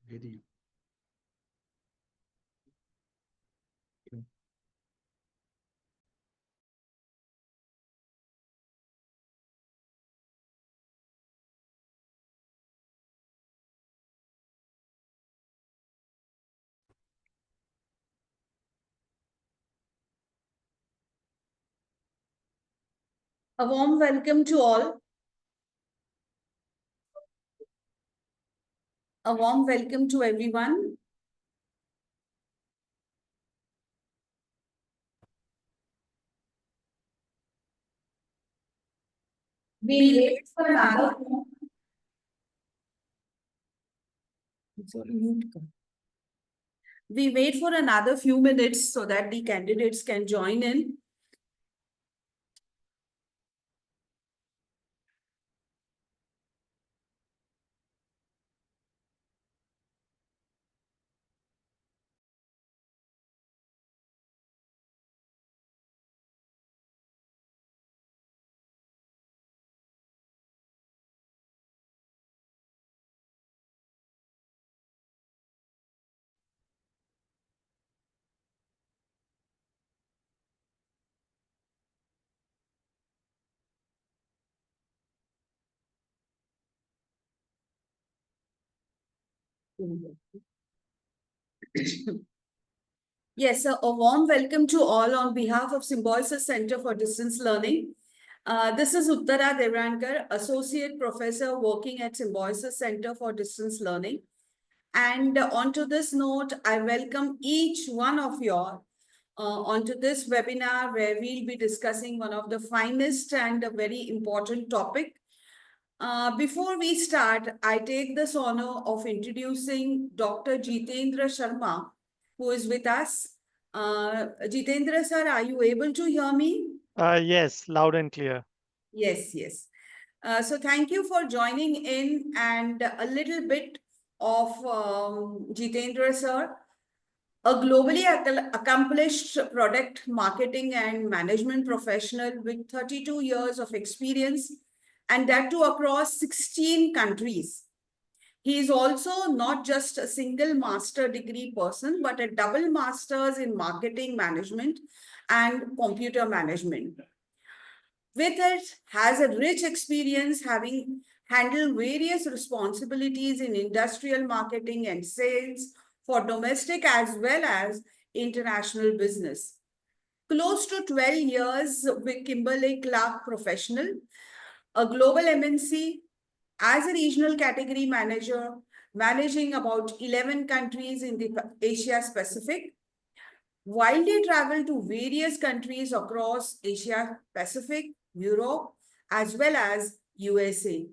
Very. A warm welcome to all. A warm welcome to everyone. We'll wait for another. We wait for another few minutes so that the candidates can join in. Yes, a warm welcome to all on behalf of Symbiosis Center for Distance Learning. This is Uttara Devrankar, Associate Professor working at Symbiosis Center for Distance Learning. And onto this note, I welcome each one of you onto this webinar where we'll be discussing one of the finest and a very important topic. Before we start, I take this honor of introducing Dr. Jitendra Sharma, who is with us. Jitendra sir, are you able to hear me? Yes, loud and clear. Yes, yes. So thank you for joining in and a little bit of Jitendra sir, a globally accomplished product marketing and management professional with 32 years of experience and that too across 16 countries. He is also not just a single master degree person, but a double master's in marketing management and computer management. With it, has a rich experience having handled various responsibilities in industrial marketing and sales for domestic as well as international business. Close to 12 years with Kimberly Clark Professional, a global MNC, as a regional category manager, managing about 11 countries in the Asia Pacific. Widely traveled to various countries across Asia Pacific, Europe, as well as USA.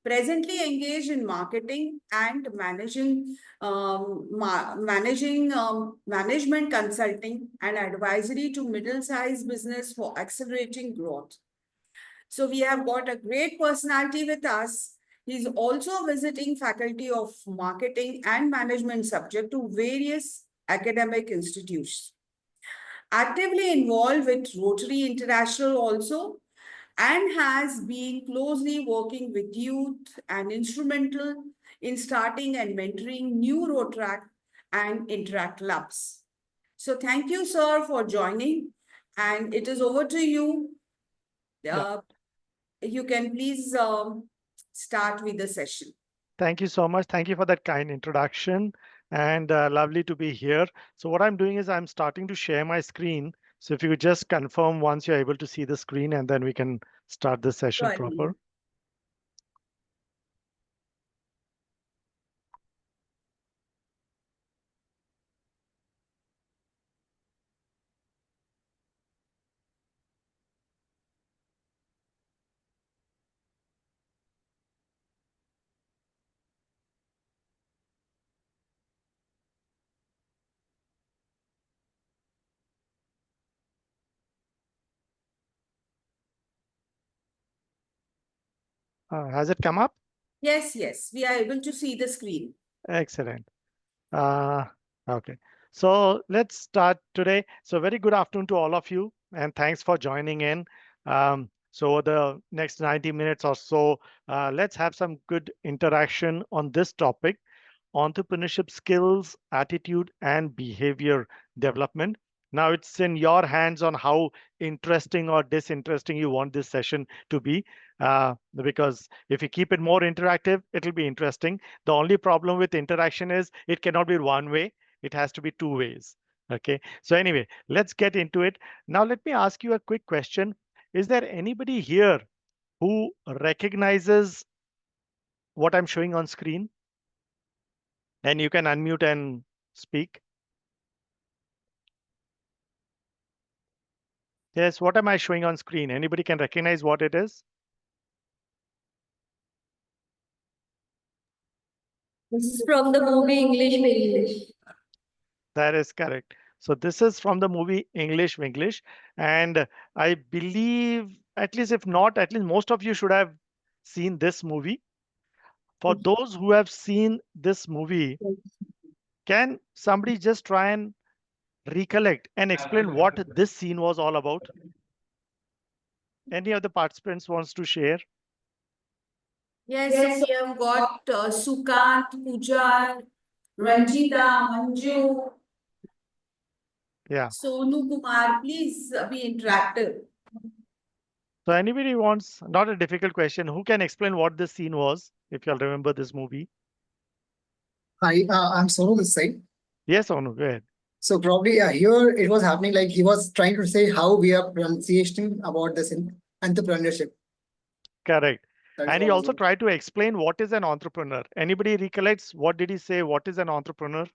Presently engaged in marketing and management consulting and advisory to middle-sized business for accelerating growth. So we have got a great personality with us. He's also visiting faculty of marketing and management subject to various academic institutions. Actively involved with Rotary International also, and has been closely working with youth and instrumental in starting and mentoring new Rotaract and Interact clubs. So thank you, sir, for joining. And it is over to you. You can please start with the session. Thank you so much. Thank you for that kind introduction and lovely to be here. So what I'm doing is I'm starting to share my screen. So if you could just confirm once you're able to see the screen and then we can start the session proper. Has it come up? Yes, yes, we are able to see the screen. Excellent. Okay, so let's start today. So very good afternoon to all of you, and thanks for joining in. So the next 90 minutes or so, let's have some good interaction on this topic. entrepreneurship skills, attitude, and behavior development. Now it's in your hands on how interesting or disinteresting you want this session to be. Because if you keep it more interactive, it'll be interesting. The only problem with interaction is it cannot be one way, it has to be two ways. Okay. So, anyway, let's get into it. Now, let me ask you a quick question. Is there anybody here who recognizes what I'm showing on screen? And you can unmute and speak. Yes, what am I showing on screen? Anybody can recognize what it is? This is from the movie English English. That is correct. So this is from the movie English Winglish, and I believe, at least if not, at least most of you should have seen this movie. For those who have seen this movie, can somebody just try and recollect and explain what this scene was all about? Any of the participants wants to share? Yes, so we have got Sukant, Pooja, Ranjita, Manju, Yeah. Sonu Kumar. Please be interactive. So anybody wants, not a difficult question, who can explain what this scene was, if you'll remember this movie? Hi, I'm Sonu this side. Yes, Onu, go ahead. So probably here it was happening like he was trying to say how we are pronunciating about this in entrepreneurship. Correct. That is And he what was also it. tried to explain what is an entrepreneur. Anybody recollects what did he say? What is an entrepreneur?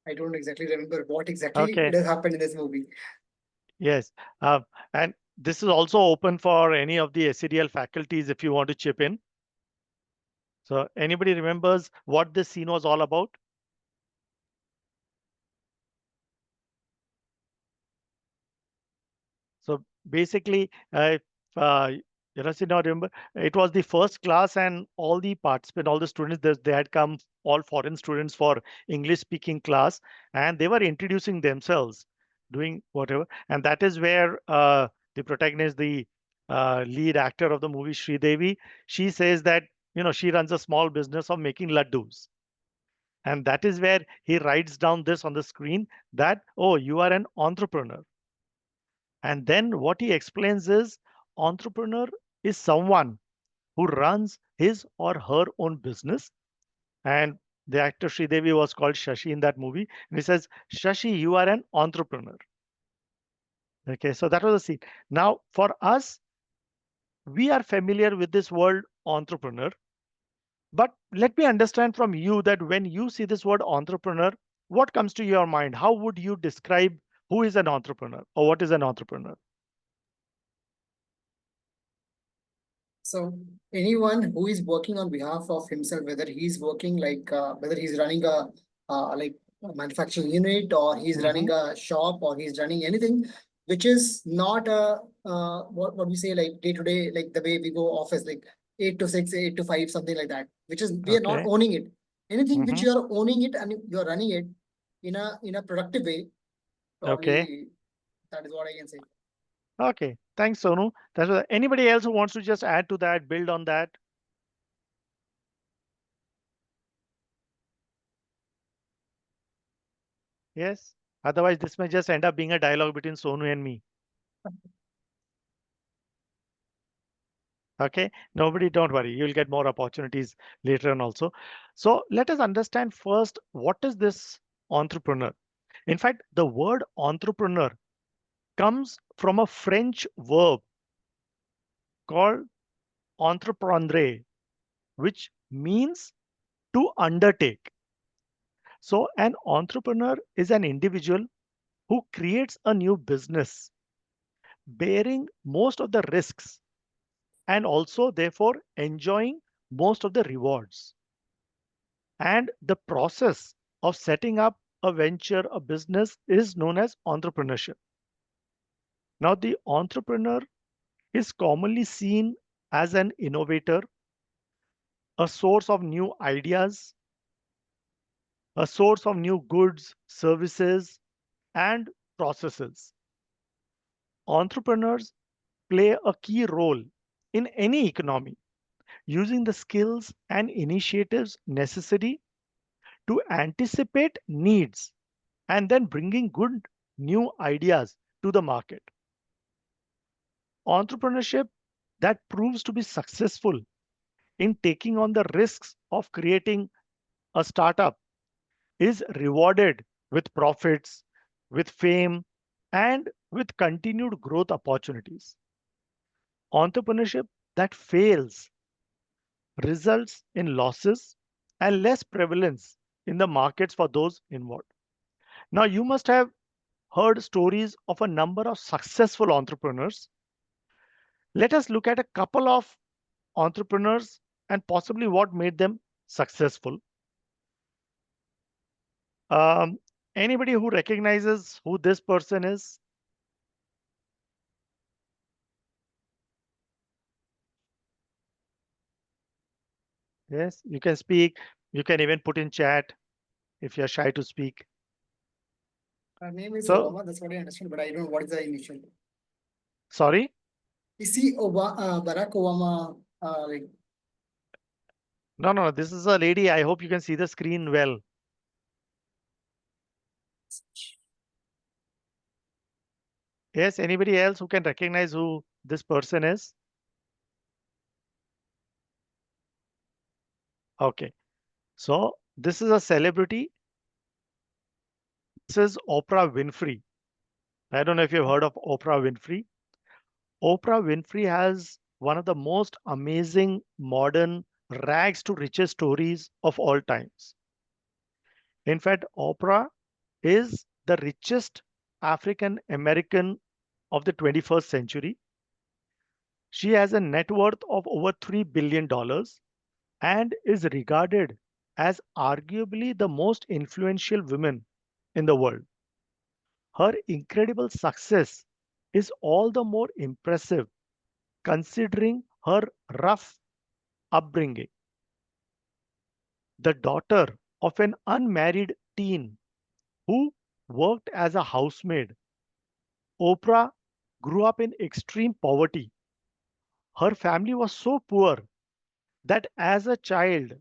I don't exactly remember what exactly Okay. it has happened in this movie. Yes. And this is also open for any of the SCDL faculties if you want to chip in. So anybody remembers what this scene was all about? So basically, if Yarasi now remember, it was the first class and all the participants, all the students, they had come, all foreign students for English speaking class, and they were introducing themselves, doing whatever. And that is where the protagonist, the lead actor of the movie, Sridevi, she says that, she runs a small business of making laddus. And that is where he writes down this on the screen that, oh, you are an entrepreneur. And then what he explains is entrepreneur is someone who runs his or her own business. And the actor Sridevi was called Shashi in that movie. And he says, Shashi, you are an entrepreneur. Okay, so that was the scene. Now, for us, we are familiar with this word entrepreneur. But let me understand from you that when you see this word entrepreneur, what comes to your mind? How would you describe who is an entrepreneur or what is an entrepreneur? So anyone who is working on behalf of himself, whether he's working like whether he's running a like a manufacturing unit or he's running a shop or he's running anything which is not a what we say like day to day, like the way we go office, like 8 to 6, 8 to 5, something like that, which is we are not Okay. owning it. Anything which Mhm. you are owning it and you're running it in a productive way, Okay. probably that is what I can say. Okay. Thanks, Sonu. That's what, anybody else who wants to just add to that, build on that? Yes. Otherwise, this may just end up being a dialogue between Sonu and me. Okay. Nobody, don't worry. You'll get more opportunities later on also. So let us understand first, what is this entrepreneur? In fact, the word entrepreneur comes from a French verb called entreprendre, which means to undertake. So an entrepreneur is an individual who creates a new business, bearing most of the risks and also, therefore, enjoying most of the rewards. And the process of setting up a venture, a business, is known as entrepreneurship. Now, the entrepreneur is commonly seen as an innovator, a source of new ideas, a source of new goods, services, and processes. Entrepreneurs play a key role in any economy, using the skills and initiatives necessary to anticipate needs and then bringing good new ideas to the market. Entrepreneurship that proves to be successful in taking on the risks of creating a startup is rewarded with profits, with fame, and with continued growth opportunities. Entrepreneurship that fails results in losses and less prevalence in the markets for those involved. Now, you must have heard stories of a number of successful entrepreneurs. Let us look at a couple of entrepreneurs and possibly what made them successful. Um, Anybody who recognizes who this person is? Yes, you can speak. You can even put in chat if you're shy to speak. Her name is So, Obama, that's what I understand, but I don't know what is the initial. sorry? Is he Barack Obama, like, No, no, this is a lady. I hope you can see the screen well. Yes, anybody else who can recognize who this person is? Okay, so this is a celebrity. This is Oprah Winfrey. I don't know if you've heard of Oprah Winfrey. Oprah Winfrey has one of the most amazing modern rags to riches stories of all times. In fact, Oprah is the richest African American of the 21st century. She has a net worth of over $3 billion and is regarded as arguably the most influential woman in the world. Her incredible success is all the more impressive considering her rough upbringing. The daughter of an unmarried teen who worked as a housemaid, Oprah grew up in extreme poverty. Her family was so poor that as a child,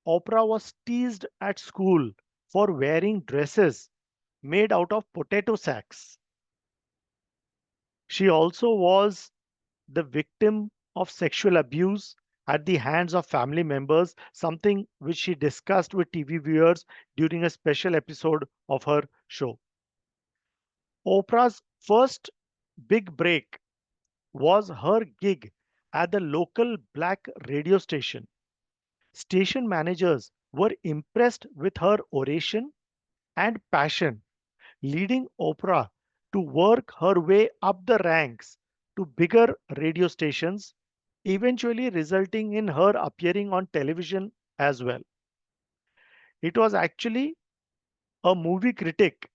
Oprah was teased at school for wearing dresses made out of potato sacks. She also was the victim of sexual abuse at the hands of family members, something which she discussed with TV viewers during a special episode of her show. Oprah's first big break was her gig at the local black radio station. Station managers were impressed with her oration and passion, leading Oprah to work her way up the ranks to bigger radio stations, eventually resulting in her appearing on television as well. It was actually a movie critic,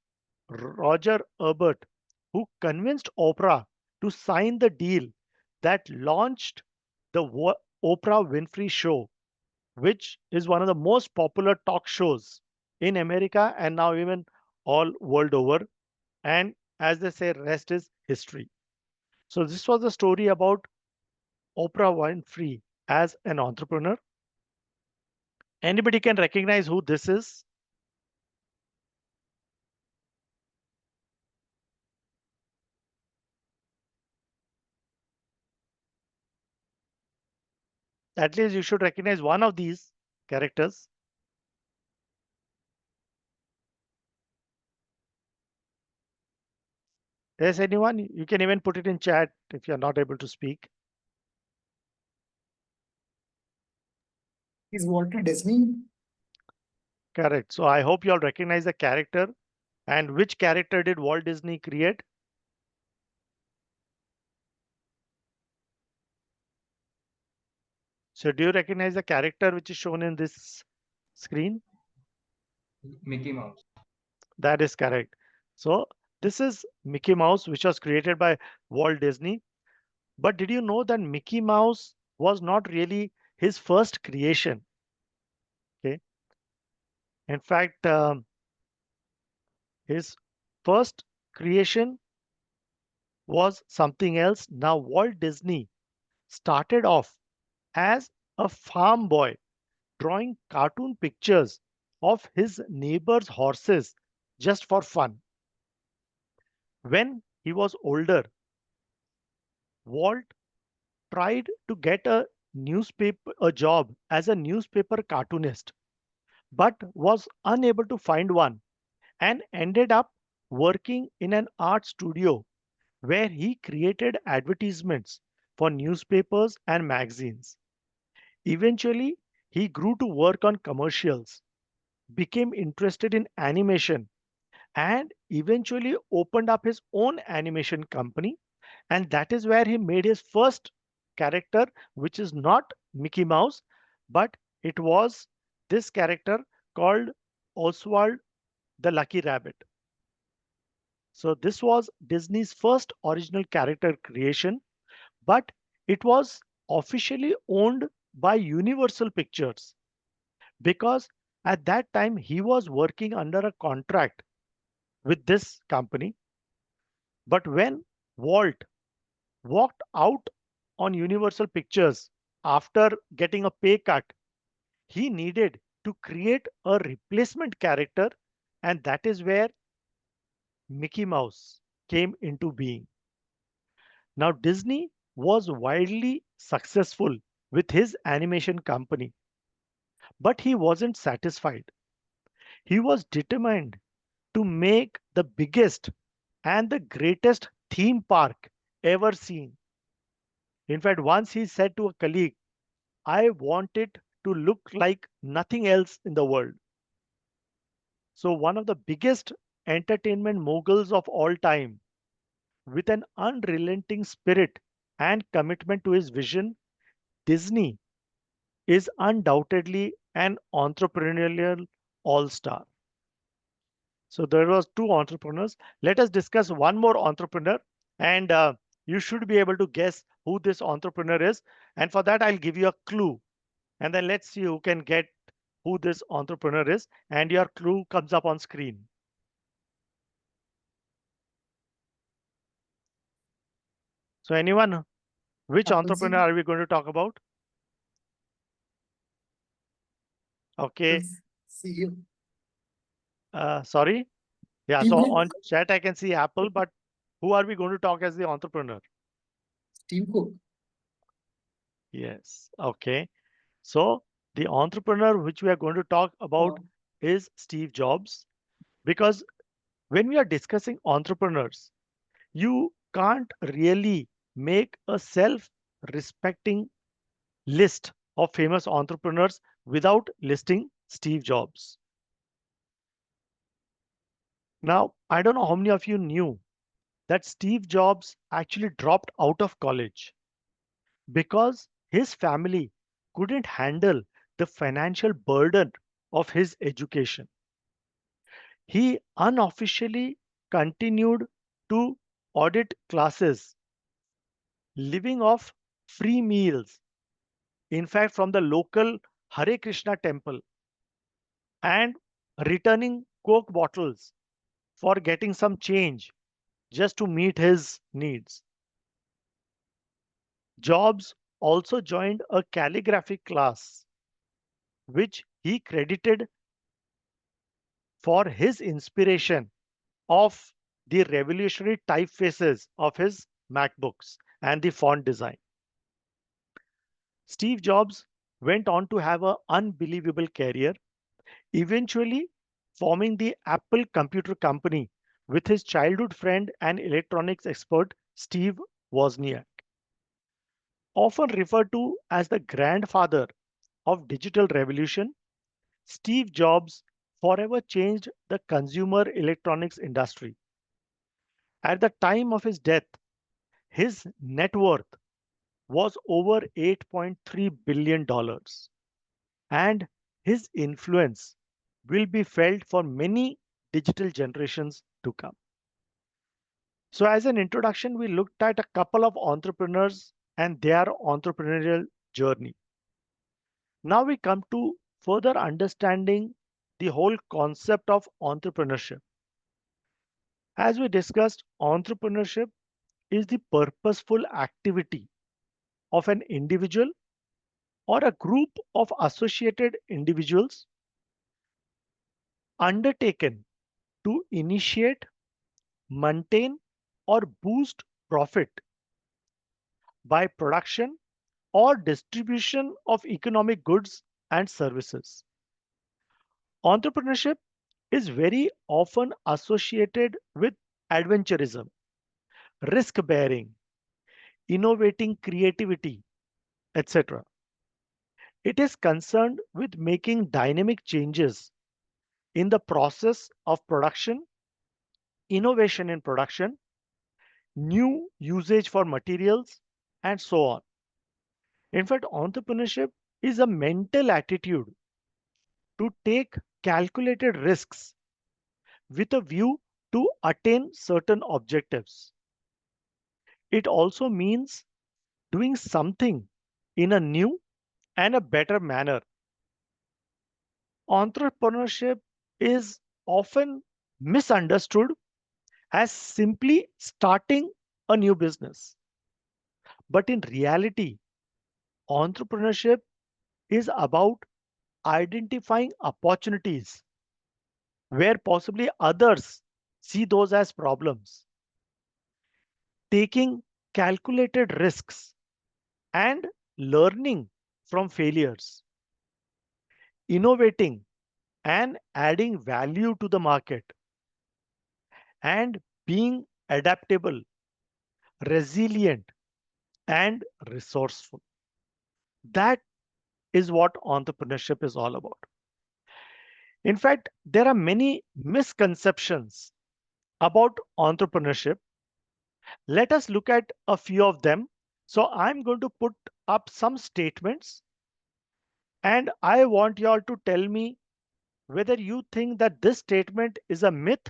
Roger Ebert, who convinced Oprah to sign the deal that launched the Oprah Winfrey Show, which is one of the most popular talk shows in America and now even all world over. And as they say, rest is history. So this was the story about Oprah Winfrey as an entrepreneur. Anybody can recognize who this is? At least you should recognize one of these characters. There's anyone? You can even put it in chat if you're not able to speak. is Walter Disney? Correct. So I hope you all recognize the character. And which character did Walt Disney create? So do you recognize the character which is shown in this screen? Mickey Mouse. That is correct. So this is Mickey Mouse, which was created by Walt Disney. But did you know that Mickey Mouse was not really his first creation? Okay. In fact, his first creation was something else. Now, Walt Disney started off as a farm boy drawing cartoon pictures of his neighbor's horses just for fun. When he was older, Walt tried to get a job as a newspaper cartoonist, but was unable to find one and ended up working in an art studio where he created advertisements for newspapers and magazines. Eventually, he grew to work on commercials, became interested in animation, and eventually opened up his own animation company. And that is where he made his first character, which is not Mickey Mouse, but it was this character called Oswald the Lucky Rabbit. So, this was Disney's first original character creation, but it was officially owned by Universal Pictures because at that time he was working under a contract with this company. But when Walt walked out on Universal Pictures after getting a pay cut, he needed to create a replacement character, and that is where Mickey Mouse came into being. Now, Disney was wildly successful with his animation company, but he wasn't satisfied. He was determined to make the biggest and the greatest theme park ever seen. In fact, once he said to a colleague, I want it to look like nothing else in the world. So, one of the biggest entertainment moguls of all time, with an unrelenting spirit and commitment to his vision, Disney is undoubtedly an entrepreneurial all star. So there was two entrepreneurs. Let us discuss one more entrepreneur, and you should be able to guess who this entrepreneur is. And for that, I'll give you a clue, and then let's see who can get who this entrepreneur is. And your clue comes up on screen. So anyone, which entrepreneur are we going to talk about? Okay. See you. Sorry. Yeah. Steve So Cook. on chat, I can see Apple, but who are we going to talk as the entrepreneur? Steve Cook. Yes. Okay. So the entrepreneur which we are going to talk about Oh. is Steve Jobs, because when we are discussing entrepreneurs, you can't really make a self-respecting list of famous entrepreneurs without listing Steve Jobs. Now, I don't know how many of you knew that Steve Jobs actually dropped out of college because his family couldn't handle the financial burden of his education. He unofficially continued to audit classes, living off free meals, in fact, from the local Hare Krishna temple, and returning Coke bottles for getting some change just to meet his needs. Jobs also joined a calligraphy class, which he credited for his inspiration of the revolutionary typefaces of his MacBooks and the font design. Steve Jobs went on to have an unbelievable career, eventually forming the Apple Computer Company with his childhood friend and electronics expert Steve Wozniak. Often referred to as the grandfather of digital revolution, Steve Jobs forever changed the consumer electronics industry. At the time of his death, his net worth was over $8.3 billion, and his influence will be felt for many digital generations to come. So, as an introduction, we looked at a couple of entrepreneurs and their entrepreneurial journey. Now we come to further understanding the whole concept of entrepreneurship. As we discussed, entrepreneurship is the purposeful activity of an individual or a group of associated individuals undertaken to initiate, maintain, or boost profit by production or distribution of economic goods and services. Entrepreneurship is very often associated with adventurism, risk bearing, innovating creativity, etc. It is concerned with making dynamic changes in the process of production, innovation in production, new usage for materials, and so on. In fact, entrepreneurship is a mental attitude to take calculated risks with a view to attain certain objectives. It also means doing something in a new and a better manner. Entrepreneurship is often misunderstood as simply starting a new business. But in reality, entrepreneurship is about identifying opportunities where possibly others see those as problems, taking calculated risks, and learning from failures, innovating and adding value to the market, and being adaptable, resilient, and resourceful. That is what entrepreneurship is all about. In fact, there are many misconceptions about entrepreneurship. Let us look at a few of them. So I'm going to put up some statements and I want you all to tell me whether you think that this statement is a myth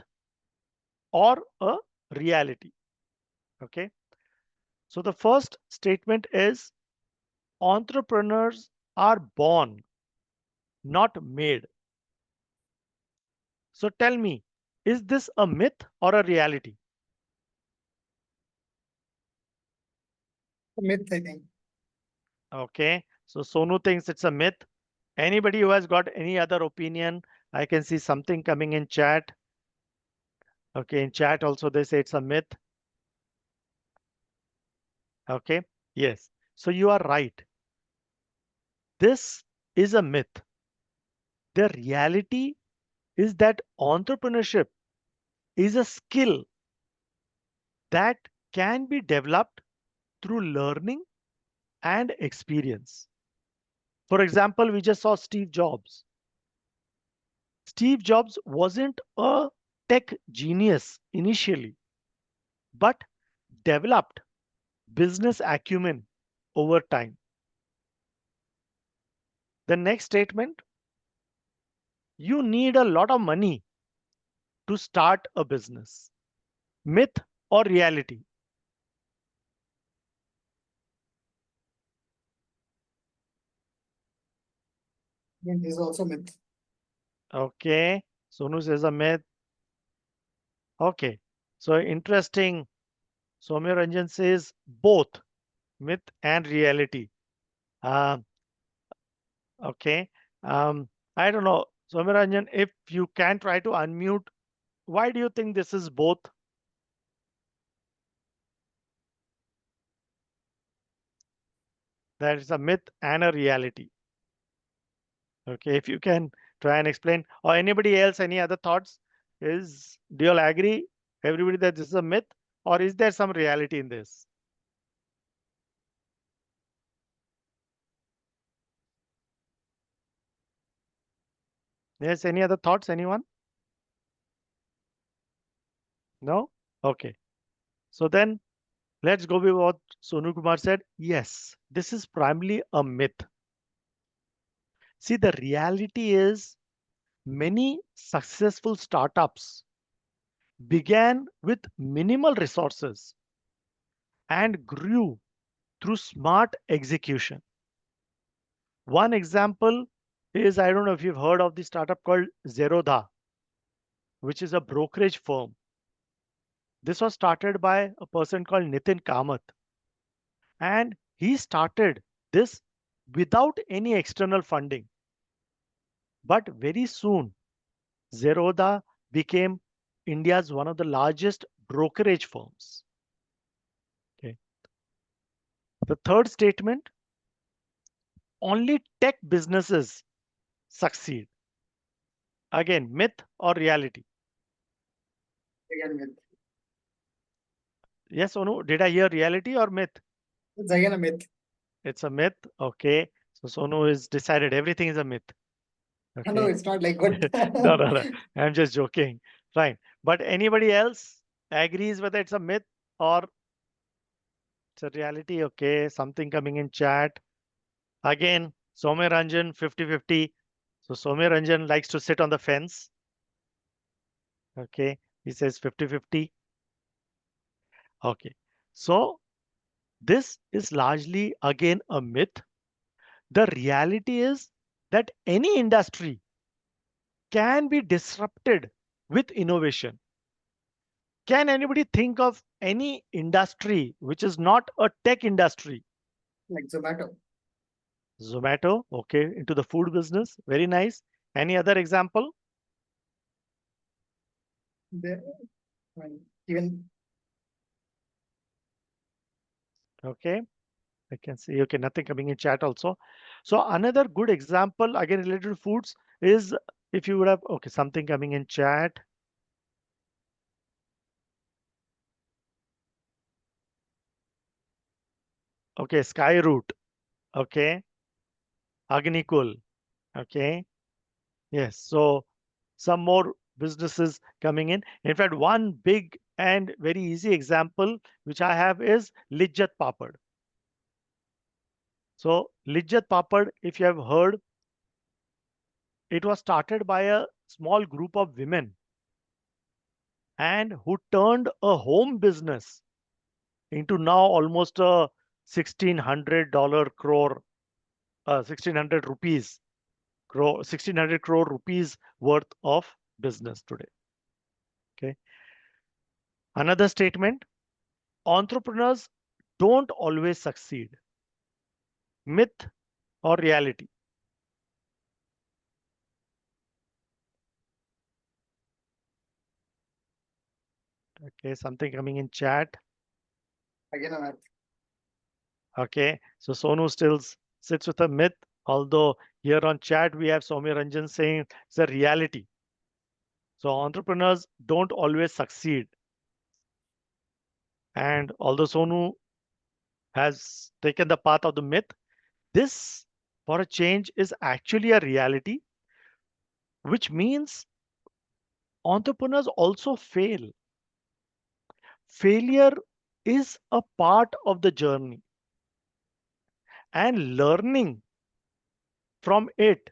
or a reality. Okay. So the first statement is entrepreneurs are born, not made. So tell me, is this a myth or a reality? Myth, I think. Okay. So Sonu thinks it's a myth. Anybody who has got any other opinion, I can see something coming in chat. Okay, in chat also they say it's a myth. Okay, yes. So you are right. This is a myth. The reality is that entrepreneurship is a skill that can be developed through learning and experience. For example, we just saw Steve Jobs. Steve Jobs wasn't a tech genius initially, but developed business acumen over time. The next statement, you need a lot of money to start a business. Myth or reality? This is also myth. Okay, Sonu says a myth. Okay, so interesting. Soumya Ranjan says both myth and reality. Um, okay, I don't know. Soumya Ranjan, if you can try to unmute, why do you think this is both? That is a myth and a reality. Okay, if you can try and explain, or anybody else, any other thoughts? Do you all agree, everybody, that this is a myth, or is there some reality in this? Yes, any other thoughts, anyone? No? Okay. So then let's go with what Sonu Kumar said. Yes, this is primarily a myth. See, the reality is many successful startups began with minimal resources and grew through smart execution. One example is, I don't know if you've heard of the startup called Zerodha, which is a brokerage firm. This was started by a person called Nitin Kamath. And he started this without any external funding. But very soon, Zerodha became India's one of the largest brokerage firms. Okay. The third statement, only tech businesses succeed. Again, myth or reality? Again, myth. Yes or no? Did I hear reality or myth? It's again a myth. It's a myth. Okay. So Sonu is decided everything is a myth. No, Okay. it's not like good. No. I'm just joking. Fine. But anybody else agrees whether it's a myth or it's a reality? Okay. Something coming in chat. Again, Soumya Ranjan 50-50. So Soumya Ranjan likes to sit on the fence. Okay. He says 50-50. Okay. So this is largely again a myth. The reality is that any industry can be disrupted with innovation. Can anybody think of any industry which is not a tech industry? Like Zomato. Zomato, okay, into the food business. Very nice. Any other example? There, even Okay, I can see. Okay, nothing coming in chat also. So another good example, again related to foods, is if you would have, okay, something coming in chat. Okay, Skyroot. Okay, Agnikul. Okay, yes. So some more businesses coming in. In fact, one big and very easy example which I have is Lijjat Papad. So Lijjat Papad, if you have heard, it was started by a small group of women and who turned a home business into now almost a $1,600 crore, 1,600 rupees crore, 1,600 crore rupees worth of business today. Okay. Another statement, entrepreneurs don't always succeed. Myth or reality? Okay, something coming in chat. again a myth. Okay, so Sonu still sits with a myth, although here on chat we have Soumya Ranjan saying it's a reality. So entrepreneurs don't always succeed. And although Sonu has taken the path of the myth, this for a change is actually a reality, which means entrepreneurs also fail. Failure is a part of the journey, and learning from it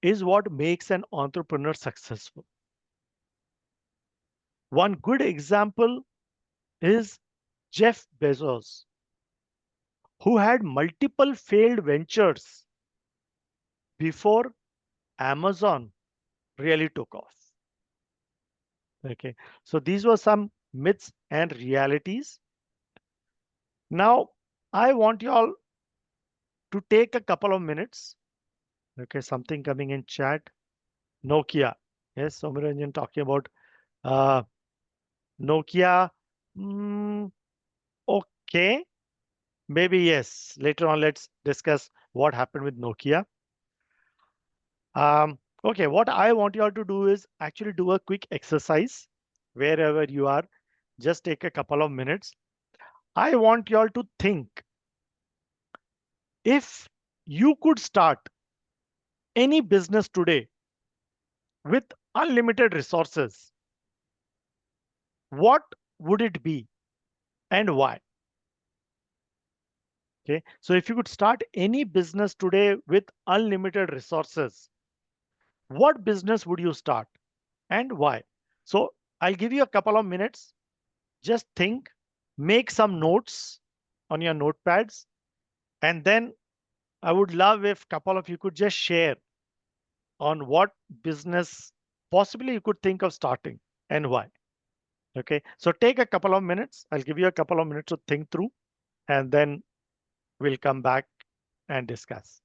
is what makes an entrepreneur successful. One good example is Jeff Bezos, who had multiple failed ventures before Amazon really took off. Okay, so these were some myths and realities. Now, I want you all to take a couple of minutes. Okay, something coming in chat. Nokia. Yes, Somiranjan talking about uh, Nokia. Mm, okay, maybe yes. Later on, let's discuss what happened with Nokia. Okay, what I want you all to do is actually do a quick exercise wherever you are. Just take a couple of minutes. I want you all to think if you could start any business today with unlimited resources, what would it be and why? Okay, so if you could start any business today with unlimited resources, what business would you start and why? So I'll give you a couple of minutes. Just think, make some notes on your notepads, and then I would love if a couple of you could just share on what business possibly you could think of starting and why. Okay, so take a couple of minutes. I'll give you a couple of minutes to think through, and then we'll come back and discuss.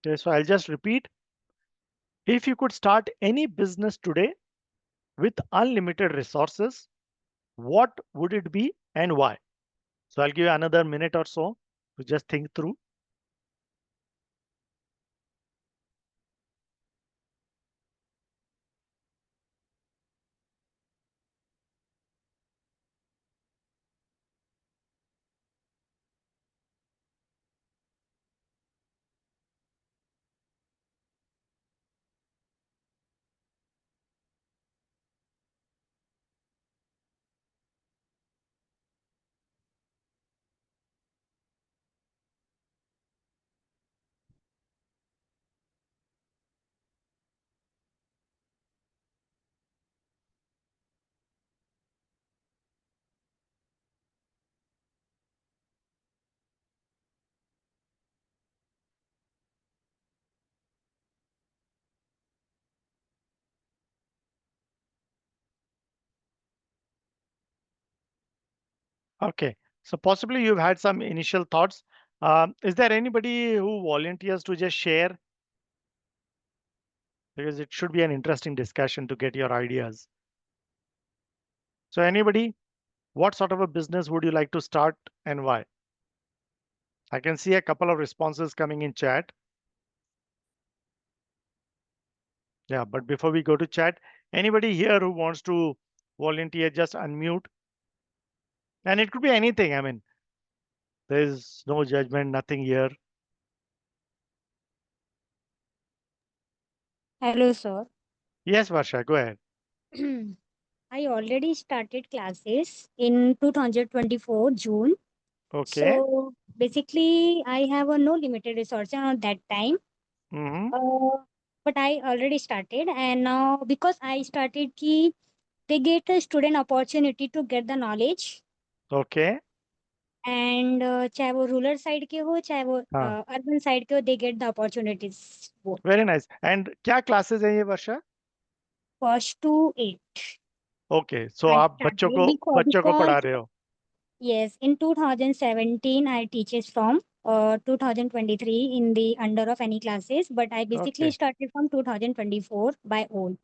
Okay, so I'll just repeat. If you could start any business today with unlimited resources, what would it be and why? So I'll give you another minute or so to just think through. Okay, so possibly you've had some initial thoughts. Is there anybody who volunteers to just share? Because it should be an interesting discussion to get your ideas. So anybody, what sort of a business would you like to start and why? I can see a couple of responses coming in chat. Yeah, but before we go to chat, anybody here who wants to volunteer, just unmute. And it could be anything. I mean, there's no judgment, nothing here. Hello, sir. Yes, Varsha, go ahead. I already started classes in 2024 June. Okay. So basically, I have a no limited resources on that time. Mm-hmm. But I already started, and now because I started, ki they get a student opportunity to get the knowledge. Okay. And चाहे वो rural side के हो चाहे वो हाँ. urban side के हो, they get the opportunities both. Very nice. And क्या classes हैं ये वर्षा? First to 8. Okay. So I आप started बच्चों को पढ़ा because रहे हो. yes, in 2017 I teaches from 2023 in the under of any classes, but I basically Okay. started from 2024 by own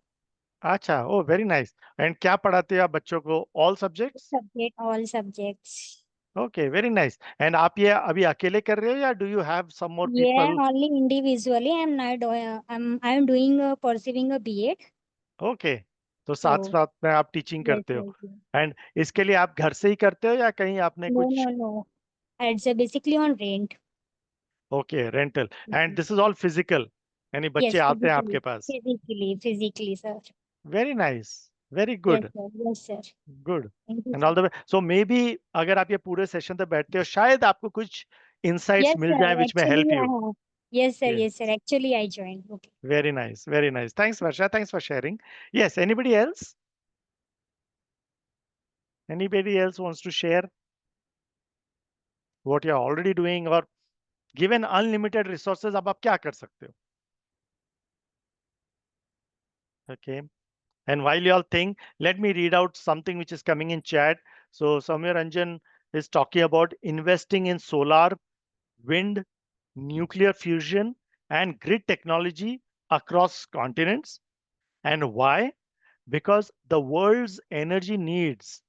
अच्छा. Oh, very nice. And क्या पढ़ाते हैं आप बच्चों को? All subjects? subject, all subjects. Okay. Very nice. And आप ये अभी अकेले कर रहे हो या do you have some more Yeah, people? only individually. I'm doing pursuing a B.Ed. Okay. तो साथ So साथ में आप टीचिंग yes, करते हो. yes, yes. एंड इसके लिए आप घर से ही करते हो या कहीं आपने No, कुछ? no, no. It's basically on rent. Okay, rental. And Mhm. This is all physical, यानी बच्चे Yes, आते हैं आपके पास. physically, sir. Very nice, very Yes, good, sir. Yes, sir. Good. Thank you, and sir. All the way. So may be अगर आप ये पूरे session तक बैठते हो शायद आपको कुछ इंसाइट्स Yes, मिल sir. जाए विच में Actually, help I you. have. Yes, sir. Yes, sir. Actually, I joined. Okay. Very nice, very nice. Thanks Varsha, thanks for sharing. Yes, anybody else? Anybody else wants to share what you're already doing or given unlimited resources अब आप क्या कर सकते हो? Okay. And while you all think, let me read out something which is coming in chat. So Samir Ranjan is talking about investing in solar, wind, nuclear fusion, and grid technology across continents. And why? Because the world's energy needs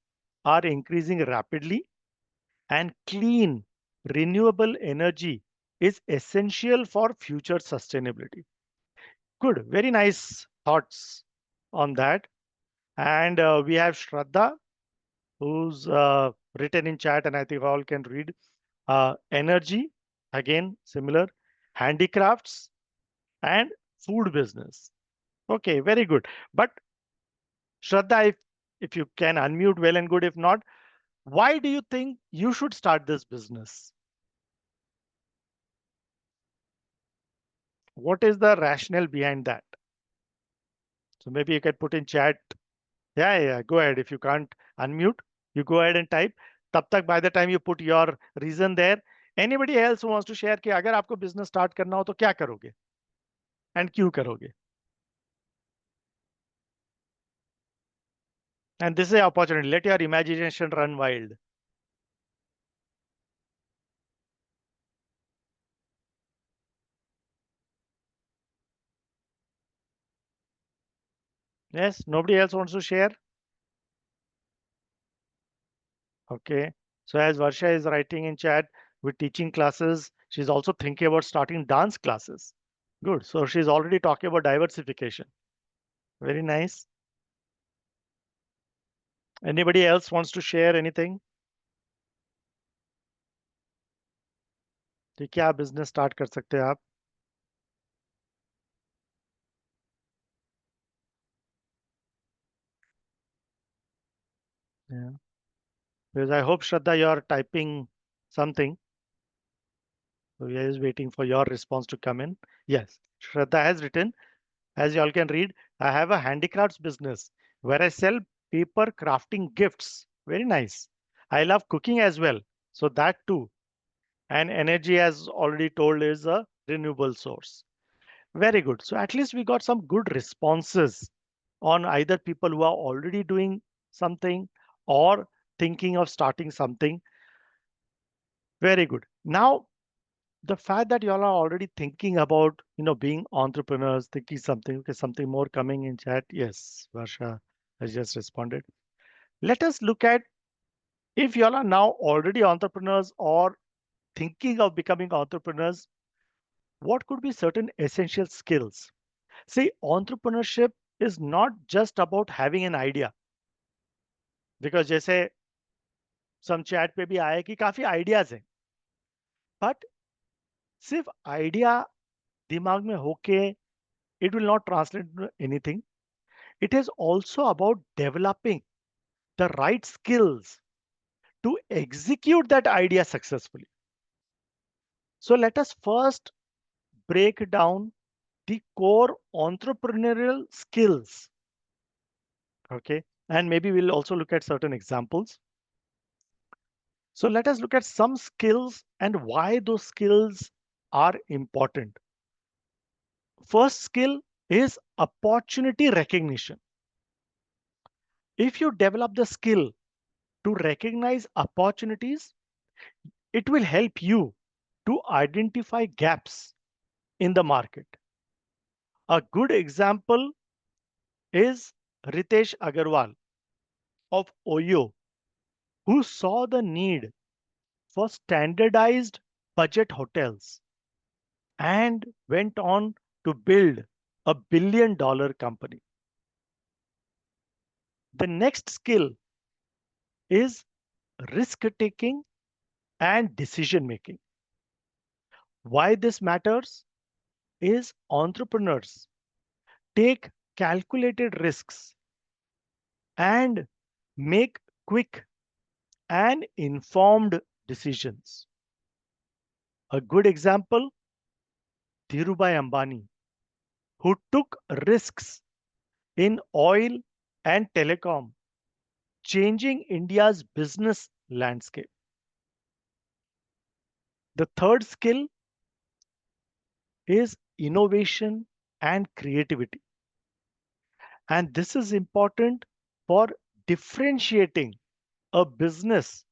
are increasing rapidly, and clean, renewable energy is essential for future sustainability. Good, very nice thoughts on that. And we have Shraddha, who's written in chat, and I think all can read. Energy, again, similar. Handicrafts and food business. Okay, very good. But Shraddha, If you can unmute, well and good. If not, why do you think you should start this business? What is the rationale behind that? So maybe you can put in chat. Yeah, go ahead. If you can't unmute, you go ahead and type. तब तक by the time you put your reason there, anybody else who wants to share कि अगर आपको business start करना हो तो क्या करोगे and क्यों करोगे? And this is an opportunity. Let your imagination run wild. Yes, nobody else wants to share? Okay. So as Varsha is writing in chat, with teaching classes, she's also thinking about starting dance classes. Good. So she's already talking about diversification. Very nice. Anybody else wants to share anything? कि क्या business start कर सकते हैं आप? Yeah. Because I hope Shraddha, you're typing something. So we are just waiting for your response to come in. Yes, Shraddha has written, as you all can read, I have a handicrafts business where I sell paper crafting gifts. Very nice. I love cooking as well. So that too. And energy, as already told, is a renewable source. Very good. So at least we got some good responses on either people who are already doing something or thinking of starting something. Very good. Now, the fact that you all are already thinking about, being entrepreneurs, thinking something, okay, something more coming in chat. Yes, Varsha has just responded. Let us look at if you all are now already entrepreneurs or thinking of becoming entrepreneurs, what could be certain essential skills? See, entrepreneurship is not just about having an idea. Because जैसे some chat पे भी आया कि काफी ideas हैं. But सिर्फ idea दिमाग में होके it will not translate into anything. It is also about developing the right skills to execute that idea successfully. So let us first break down the core entrepreneurial skills. Okay. And maybe we'll also look at certain examples. So let us look at some skills and why those skills are important. First skill is opportunity recognition. If you develop the skill to recognize opportunities, it will help you to identify gaps in the market. A good example is Ritesh Agarwal of Oyo, who saw the need for standardized budget hotels and went on to build a $1 billion company. The next skill is risk taking and decision making. Why this matters is entrepreneurs take calculated risks and make quick and informed decisions. A good example, Dhirubhai Ambani, who took risks in oil and telecom, changing India's business landscape. The third skill is innovation and creativity. And this is important for differentiating a business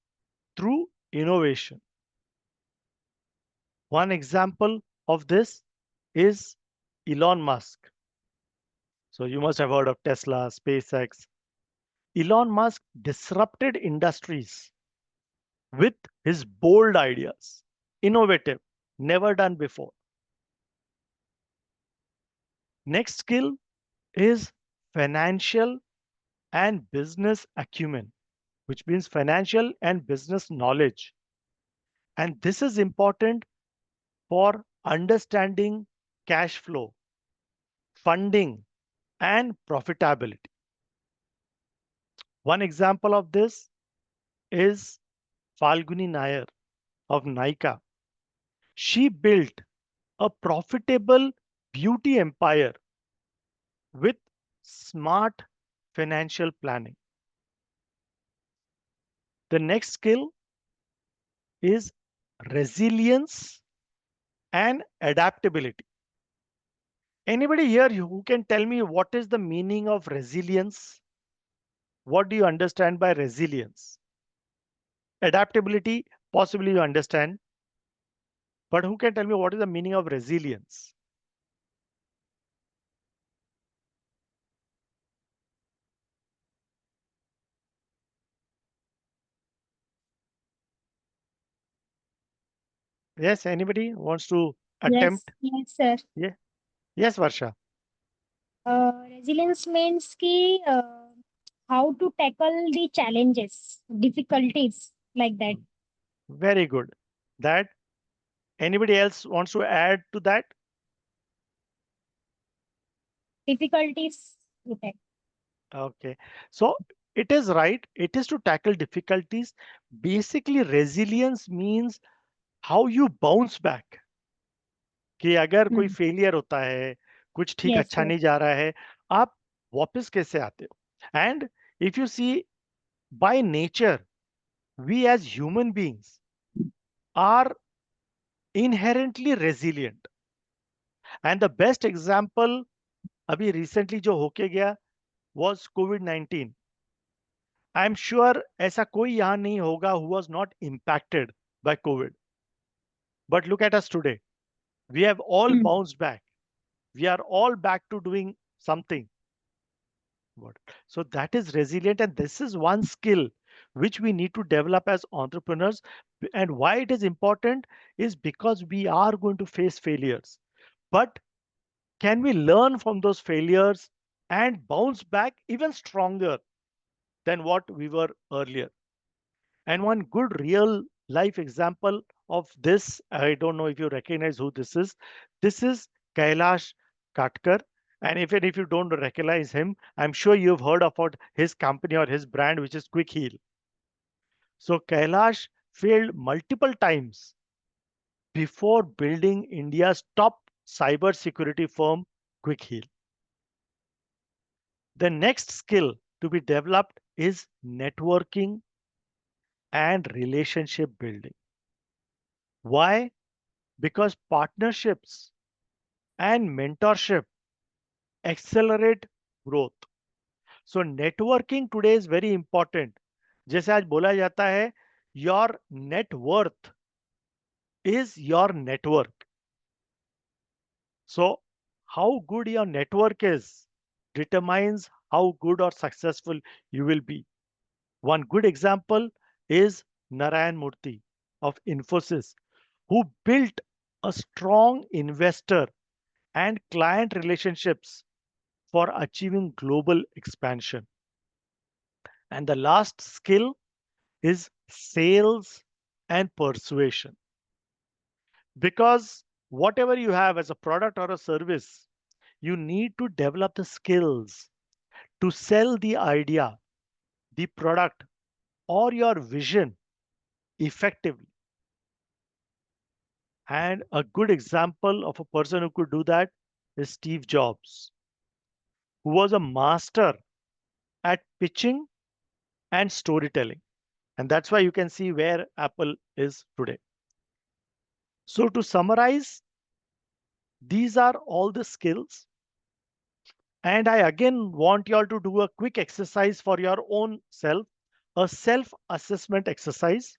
through innovation. One example of this is Elon Musk. So you must have heard of Tesla, SpaceX. Elon Musk disrupted industries with his bold ideas, innovative, never done before. Next skill is financial and business acumen, which means financial and business knowledge. And this is important for understanding cash flow, funding, and profitability. One example of this is Falguni Nair of Nykaa. She built a profitable beauty empire with smart financial planning. The next skill is resilience and adaptability. Anybody here who can tell me what is the meaning of resilience? What do you understand by resilience? Adaptability, possibly you understand, but who can tell me what is the meaning of resilience? Yes, anybody wants to attempt? Yes, sir. Yeah. Yes, Varsha. Resilience means ki, how to tackle the challenges, difficulties like that. Very good. That anybody else wants to add to that? Difficulties with that. Okay. So it is right. It is to tackle difficulties. Basically, resilience means how you bounce back. कि अगर कोई failure होता है, कुछ ठीक Yes, अच्छा yes. नहीं जा रहा है, आप वापस कैसे आते हो? And if you see by nature, we as human beings are inherently resilient. And the best example अभी recently जो होके गया was COVID-19. I'm sure ऐसा कोई यहाँ नहीं होगा who was not impacted by COVID. But look at us today. We have all bounced back. We are all back to doing something. So that is resilient, and this is one skill which we need to develop as entrepreneurs. And why it is important is because we are going to face failures. But can we learn from those failures and bounce back even stronger than what we were earlier? And one good real life example of this, I don't know if you recognize who this is. This is Kailash Katkar. And even if you don't recognize him, I'm sure you've heard about his company or his brand, which is Quick Heal. So Kailash failed multiple times before building India's top cybersecurity firm, Quick Heal. The next skill to be developed is networking and relationship building. Why? Because partnerships and mentorship accelerate growth. So networking today is very important. जैसे आज बोला जाता है, your net worth is your network. So how good your network is determines how good or successful you will be. One good example is Narayan Murthy of Infosys, who built a strong investor and client relationships for achieving global expansion. And the last skill is sales and persuasion. Because whatever you have as a product or a service, you need to develop the skills to sell the idea, the product, or your vision effectively. And a good example of a person who could do that is Steve Jobs, who was a master at pitching and storytelling. And that's why you can see where Apple is today. So, to summarize, these are all the skills. And I again want you all to do a quick exercise for your own self, a self assessment exercise.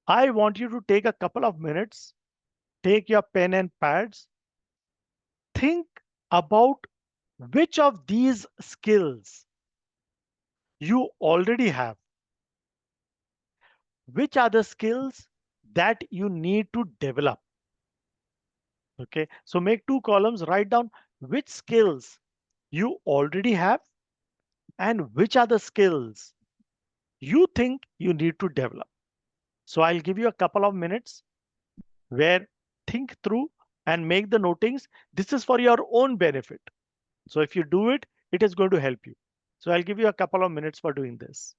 I want you to take a couple of minutes, take your pen and pads, think about which of these skills you already have. Which are the skills that you need to develop? Okay, so make two columns, write down which skills you already have and which are the skills you think you need to develop. So I'll give you a couple of minutes where think through and make the notings. This is for your own benefit. So if you do it, it is going to help you. So I'll give you a couple of minutes for doing this.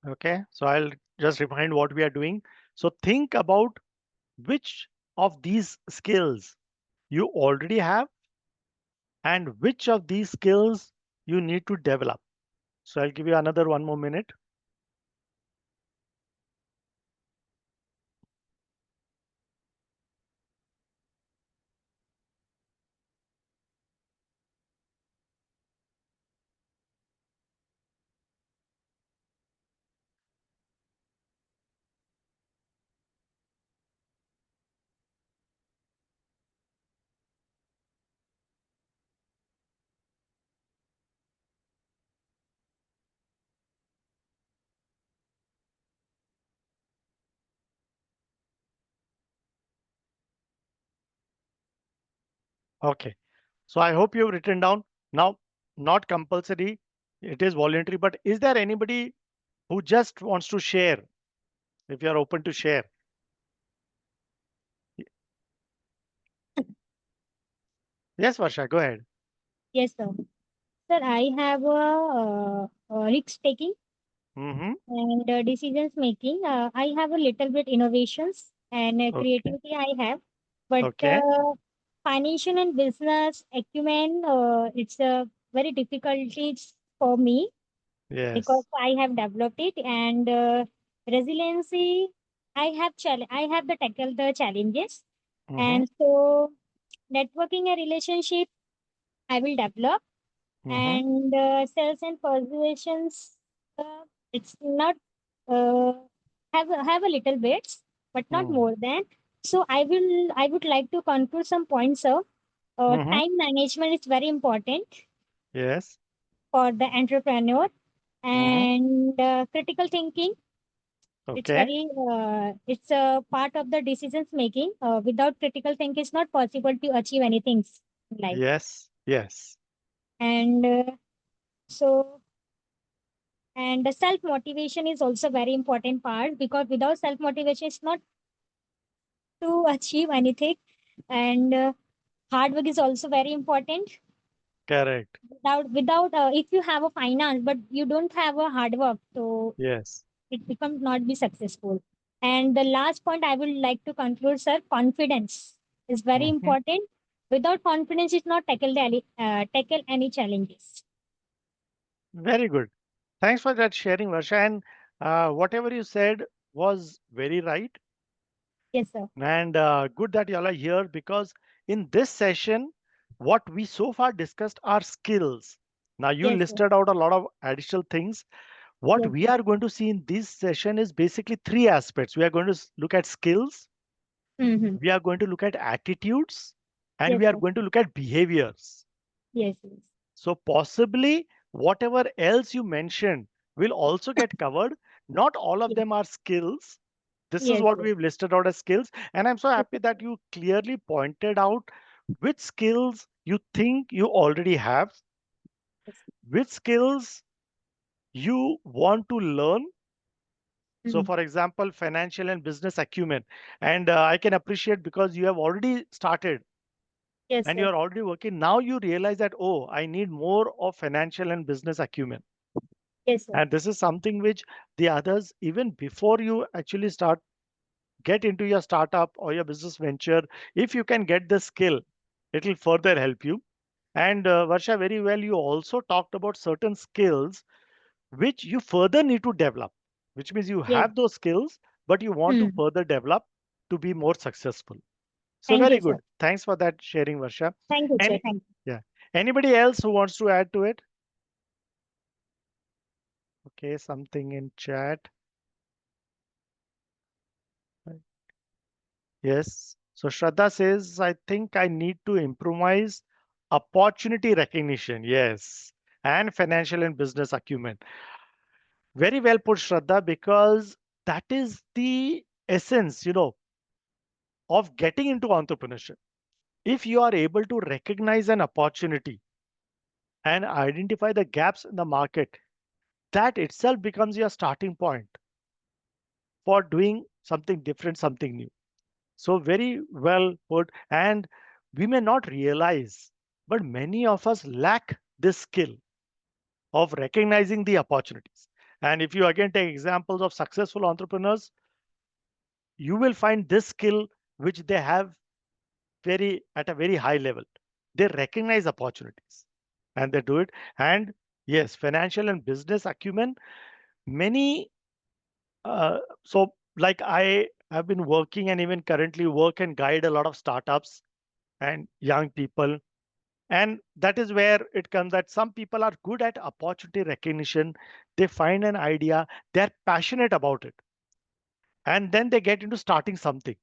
Okay, so I'll just remind what we are doing. So think about which of these skills you already have and which of these skills you need to develop. So I'll give you another 1 more minute. Okay, so I hope you've written down. Now, not compulsory, it is voluntary, but is there anybody who just wants to share? If you are open to share. Yes, Varsha, go ahead. Yes, sir. Sir, I have risk taking Mm-hmm. and decisions making. I have a little bit innovations and Okay. creativity I have, but Okay. financial and business acumen, it's very difficulties for me because Yes. I have developed it and resiliency. I have to tackle the challenges, Mm-hmm. and so networking a relationship I will develop, Mm-hmm. and sales and persuasions. It's not uh, have a little bits, but not Mm. more than. So I would like to conclude some points. Sir, Mm-hmm. time management is very important Yes. for the entrepreneur, Mm-hmm. and critical thinking. Okay. It's a part of the decisions making. Without critical thinking, it's not possible to achieve anything in life. Yes. Yes. And so and the self motivation is also very important part, because without self motivation it's not to achieve anything, and hard work is also very important. Correct. Without if you have a finance but you don't have a hard work, so Yes. it becomes not be successful. And the last point I would like to conclude, sir, confidence is very Mm-hmm. important. Without confidence it's not tackle any challenges. Very good. Thanks for that sharing, Varsha. And whatever you said was very right. Yes, sir. And good that y'all are here, because in this session, what we so far discussed are skills. Now, you Yes, sir. listed out a lot of additional things. What Yes, we are going to see in this session is basically three aspects. We are going to look at skills, mm-hmm. we are going to look at attitudes, and Yes, we are sir. going to look at behaviors. Yes, yes. So, possibly, whatever else you mentioned will also get covered. Not all of Yes, them are skills. This is yes, what yes. we've listed out as skills. And I'm so Yes, happy that you clearly pointed out which skills you think you already have, yes. which skills you want to learn. So, Mm. for example, financial and business acumen. And I can appreciate because you have already started Yes, and sir. you're already working. Now you realize that, oh, I need more of financial and business acumen. Yes, sir. And this is something which the others, even before you actually start, get into your startup or your business venture, if you can get the skill, it will further help you. And Varsha, very well, you also talked about certain skills which you further need to develop, which means you Yes. have those skills, but you want to Hmm. further develop to be more successful. So Thank very you, sir. good. Thanks for that sharing, Varsha. Thank you, sir. And Thank yeah, anybody else who wants to add to it? Okay, something in chat. Yes. So Shraddha says, I think I need to improvise opportunity recognition. Yes. And financial and business acumen. Very well put, Shraddha, because that is the essence, of getting into entrepreneurship. If you are able to recognize an opportunity and identify the gaps in the market, that itself becomes your starting point for doing something different, something new. So, very well put. And we may not realize, but many of us lack this skill of recognizing the opportunities. And if you again take examples of successful entrepreneurs, you will find this skill which they have very at a very high level. They recognize opportunities and they do it. And yes, financial and business acumen, many so like I have been working and even currently work and guide a lot of startups and young people. And that is where it comes that some people are good at opportunity recognition. They find an idea, they're passionate about it, and then they get into starting something.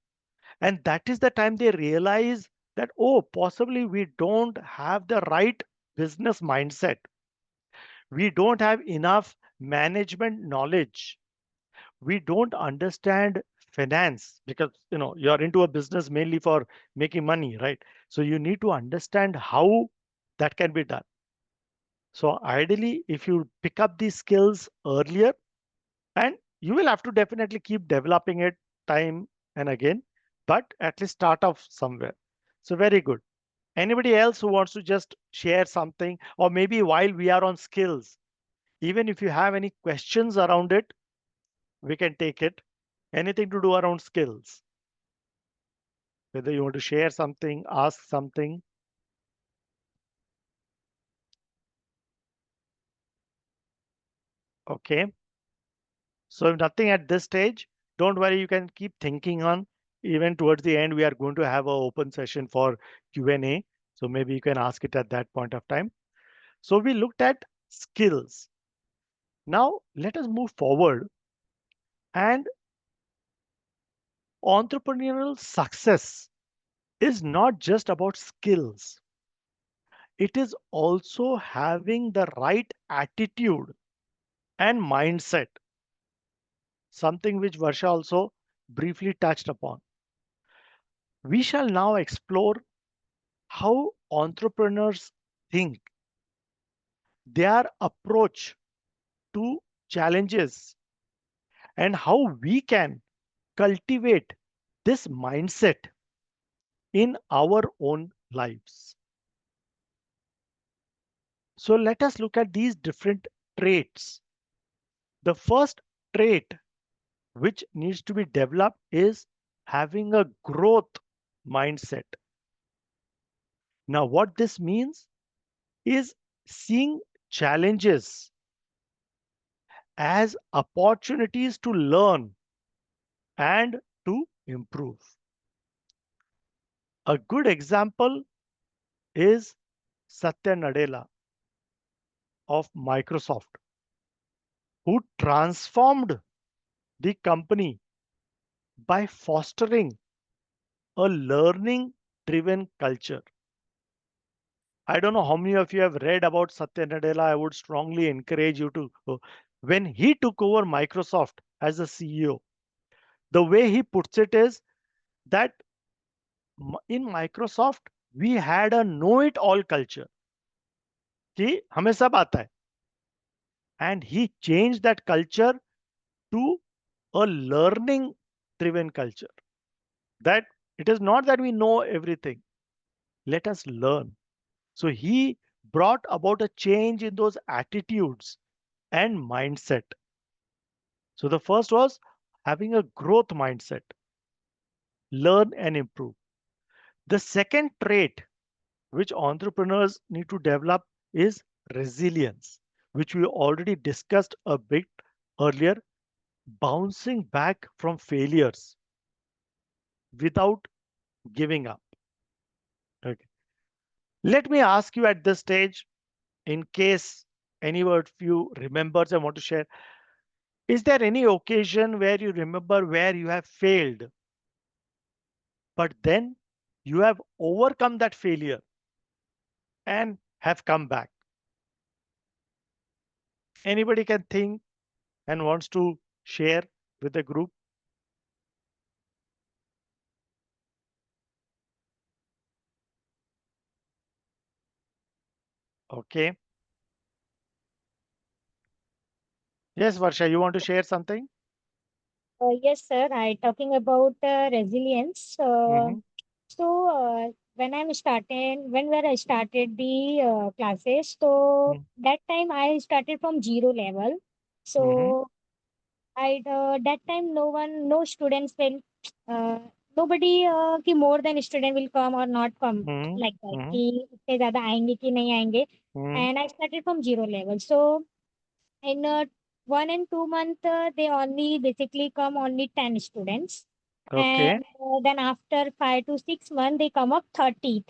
And that is the time they realize that, oh, possibly we don't have the right business mindset. We don't have enough management knowledge. We don't understand finance because you're into a business mainly for making money, right? So you need to understand how that can be done. So ideally, if you pick up these skills earlier, and you will have to definitely keep developing it time and again, but at least start off somewhere. So very good. Anybody else who wants to just share something, or maybe while we are on skills, even if you have any questions around it, we can take it. Anything to do around skills, whether you want to share something, ask something. Okay. So if nothing at this stage, don't worry, you can keep thinking on. Even towards the end, we are going to have an open session for Q&A. So maybe you can ask it at that point of time. So we looked at skills. Now let us move forward. And entrepreneurial success is not just about skills. It is also having the right attitude and mindset, something which Varsha also briefly touched upon. We shall now explore how entrepreneurs think, their approach to challenges, and how we can cultivate this mindset in our own lives. So let us look at these different traits. The first trait which needs to be developed is having a growth mindset. Now, what this means is seeing challenges as opportunities to learn and to improve. A good example is Satya Nadella of Microsoft, who transformed the company by fostering a learning driven culture. I don't know how many of you have read about Satya Nadella. I would strongly encourage you to. When he took over Microsoft as a CEO, the way he puts it is that in Microsoft, we had a know it all culture. कि हमें सब आता है. And he changed that culture to a learning driven culture. That it is not that we know everything. Let us learn. So he brought about a change in those attitudes and mindset. So the first was having a growth mindset, learn and improve. The second trait which entrepreneurs need to develop is resilience, which we already discussed a bit earlier, bouncing back from failures without giving up. Okay. Let me ask you at this stage, in case any of you remembers and want to share, is there any occasion where you remember where you have failed, but then you have overcome that failure and have come back? Anybody can think and wants to share with the group? Okay. Yes, Varsha, you want to share something? Yes, sir. I talking about resilience. Mm-hmm. So when I started the classes, so that time I started from zero level. Mm-hmm. So I that time no students will, uh, nobody कि more than student will come or not come like that Mm-hmm. कि इतने ज़्यादा आएंगे कि नहीं आएंगे. Mm-hmm. And I started from zero level. So in 1 and 2 months, they only basically come only 10 students. Okay. And then after 5 to 6 months, they come up 30,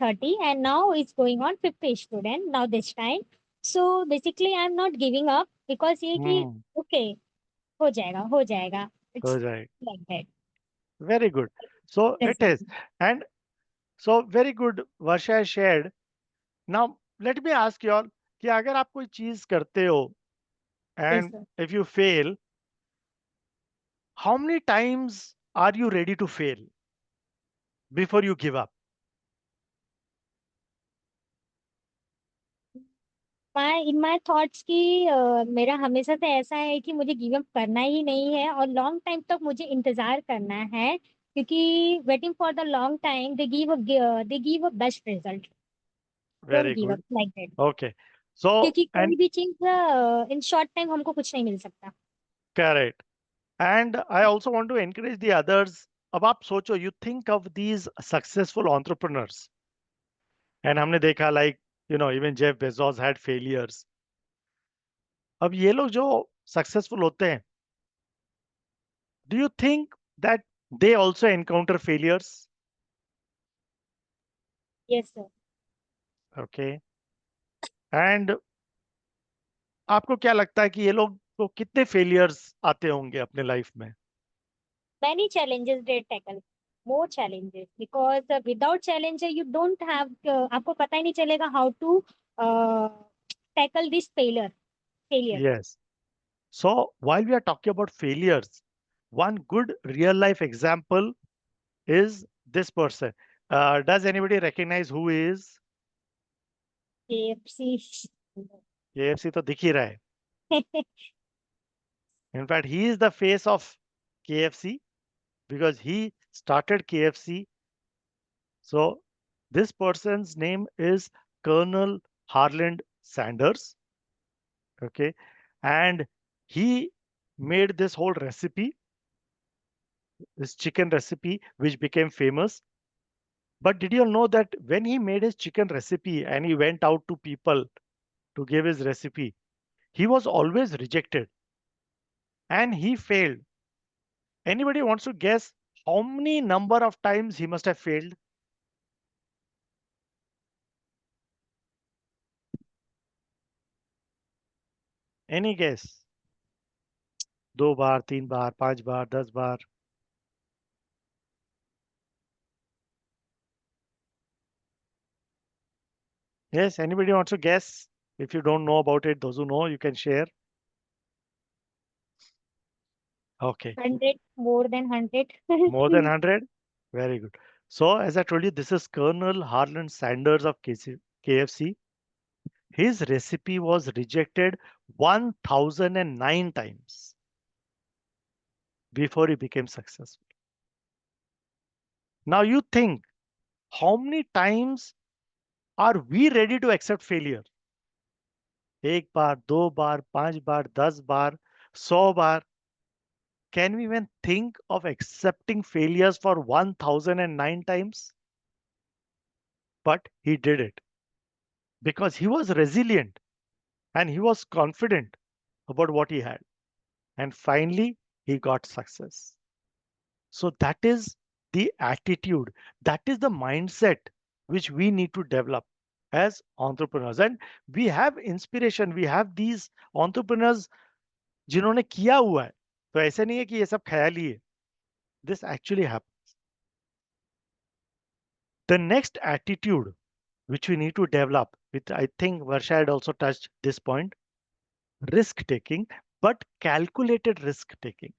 and now it's going on 50 student now this time. So basically, I'm not giving up because ये कि Mm. okay, हो जाएगा. हो It's जाए. like that. Very good. So it is. Resilience. And so very good, Varsha has shared. Now, let me ask you all कि अगर आप कोई चीज करते हो Yes, and sir. if you fail, how many times are you ready to fail before you give up? In my thoughts कि मेरा हमेशा से ऐसा है कि मुझे गिव अप करना ही नहीं है और लॉन्ग टाइम तक मुझे इंतजार करना है क्योंकि waiting for the long time they give a best result. Don't Very give good. Up like that Okay. So, क्योंकि and कोई भी चीज इन शॉर्ट टाइम हमको कुछ नहीं मिल सकता. correct. And I also want to encourage the others. अब आप सोचो, you think of these successful entrepreneurs. And हमने देखा like, even Jeff Bezos had failures. अब ये लोग जो successful होते हैं, do you think that they also encounter failures? Yes sir. Okay. And आपको क्या लगता है कि ये लोग को कितने failures आते होंगे अपने लाइफ में? Many challenges they tackle, more challenges because without challenge you don't have आपको पता ही नहीं चलेगा how to uh, tackle this failure. Yes. So while we are talking about failures, one good real life example is this person. Does anybody recognize who is? KFC. KFC तो दिख ही रहा है. In fact, he is the face of KFC because he started KFC. So this person's name is Colonel Harland Sanders. Okay. And he made this whole recipe, this chicken recipe, which became famous. But did you know that when he made his chicken recipe and he went out to people to give his recipe, he was always rejected and he failed. Anybody wants to guess how many number of times he must have failed? Any guess? 2 bar, 3 bar, 5 bar, 10 bar? Yes, anybody wants to guess? If you don't know about it, those who know, you can share. Okay, 100, more than 100. more than 100? Very good. So, as I told you, this is Colonel Harland Sanders of KFC. His recipe was rejected 1009 times before he became successful. Now, you think how many times are we ready to accept failure? 1 bar, 2 bar, 5 bar, 10 bar, 100 bar. Can we even think of accepting failures for 1009 times? But he did it. because he was resilient and he was confident about what he had. And finally, he got success. So that is the attitude, that is the mindset which we need to develop as entrepreneurs. And we have inspiration, we have these entrepreneurs जिन्होंने किया हुआ है. तो ऐसे नहीं है कि ये सब ख्याली है. This actually happens. The next attitude which we need to develop, which I think Varsha had also touched this point, risk taking, but calculated risk taking.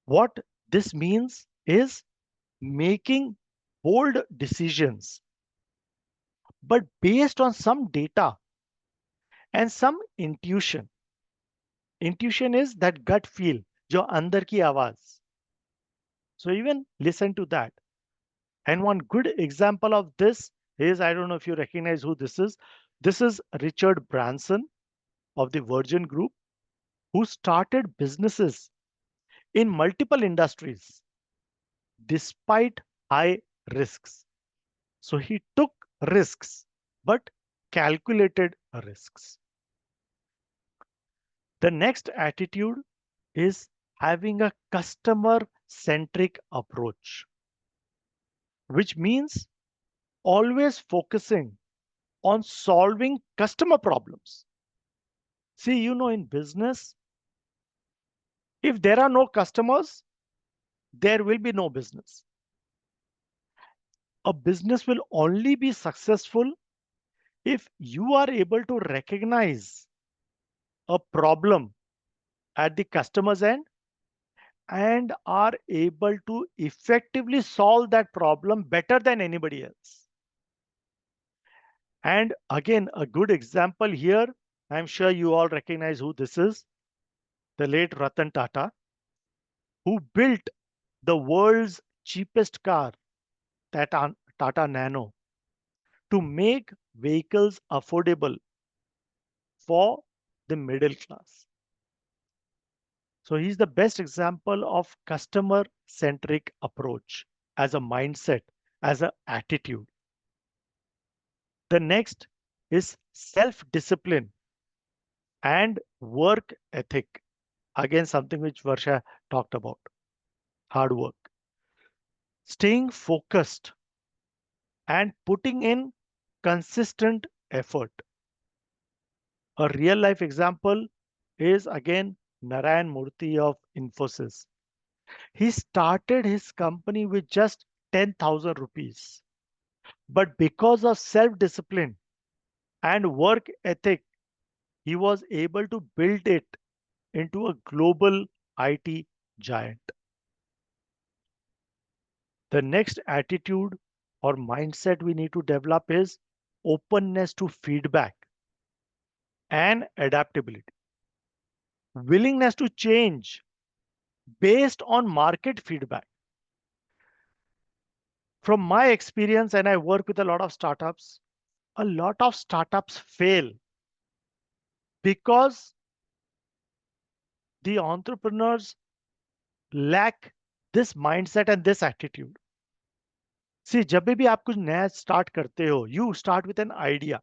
What this means is making bold decisions, but based on some data and some intuition. Intuition is that gut feel, जो अंदर की आवाज. So even listen to that. And one good example of this is, I don't know if you recognize who this is. This is Richard Branson of the Virgin Group, who started businesses in multiple industries despite high risks. So he took risks, but calculated risks. The next attitude is having a customer-centric approach, which means always focusing on solving customer problems. See, in business, if there are no customers, there will be no business. A business will only be successful if you are able to recognize a problem at the customer's end and are able to effectively solve that problem better than anybody else. And again, a good example here, I'm sure you all recognize who this is, the late Ratan Tata, who built the world's cheapest car, Tata Nano, to make vehicles affordable for the middle class. So he's the best example of customer-centric approach as a mindset, as an attitude. The next is self-discipline and work ethic. Again, something which Varsha talked about, hard work. Staying focused and putting in consistent effort. A real life example is again Narayan Murthy of Infosys. He started his company with just 10,000 rupees. But because of self-discipline and work ethic, he was able to build it into a global IT giant. The next attitude or mindset we need to develop is openness to feedback and adaptability. Willingness to change based on market feedback. From my experience, and I work with a lot of startups fail because the entrepreneurs lack this mindset and this attitude. See, जब भी आप कुछ नया start करते हो, you start with an idea.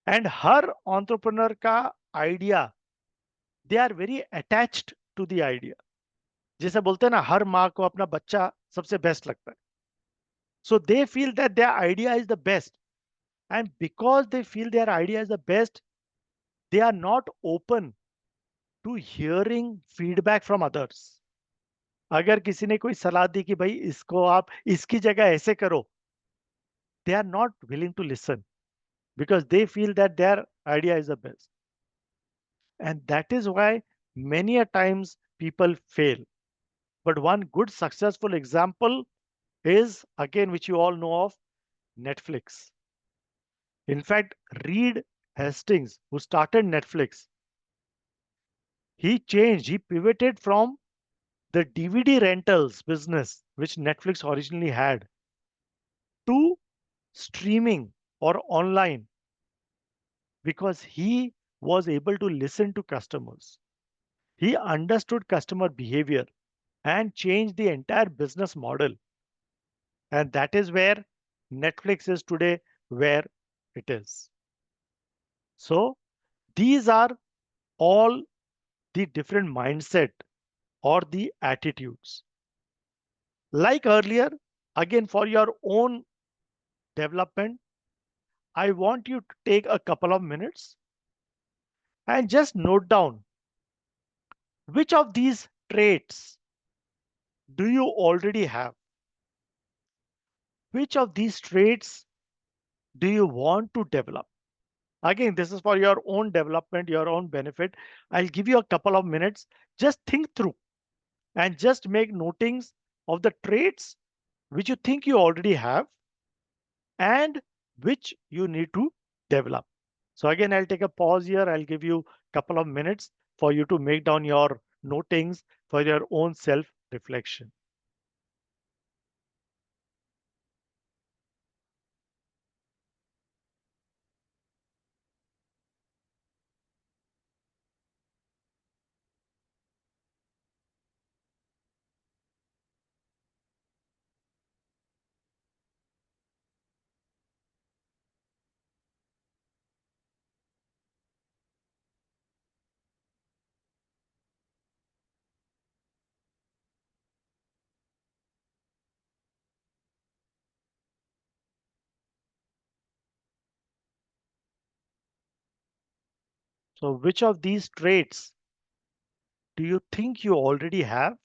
And her entrepreneur का idea, they are very attached to the idea. जैसे बोलते हैं ना, हर माँ को अपना बच्चा सबसे बेस्ट लगता है. So they feel that their idea is the best. And because they feel their idea is the best, they are not open to hearing feedback from others. अगर किसी ने कोई सलाह दी कि भाई इसको आप इसकी जगह ऐसे करो, they are not willing to listen because they feel that their idea is the best. And that is why many a times people fail. But one good successful example is, again, which you all know of, Netflix. In fact, Reed Hastings, who started Netflix, he pivoted from the DVD rentals business, which Netflix originally had, to streaming or online because he was able to listen to customers. He understood customer behavior and changed the entire business model. And that is where Netflix is today where it is. So these are all the different mindset or the attitudes. Like earlier, again, for your own development, I want you to take a couple of minutes and just note down which of these traits do you already have? Which of these traits do you want to develop? Again, this is for your own development, your own benefit. I'll give you a couple of minutes. Just think through and just make notings of the traits which you think you already have and which you need to develop. So again, I'll take a pause here. I'll give you a couple of minutes for you to make down your notings for your own self reflection. So which of these traits do you think you already have?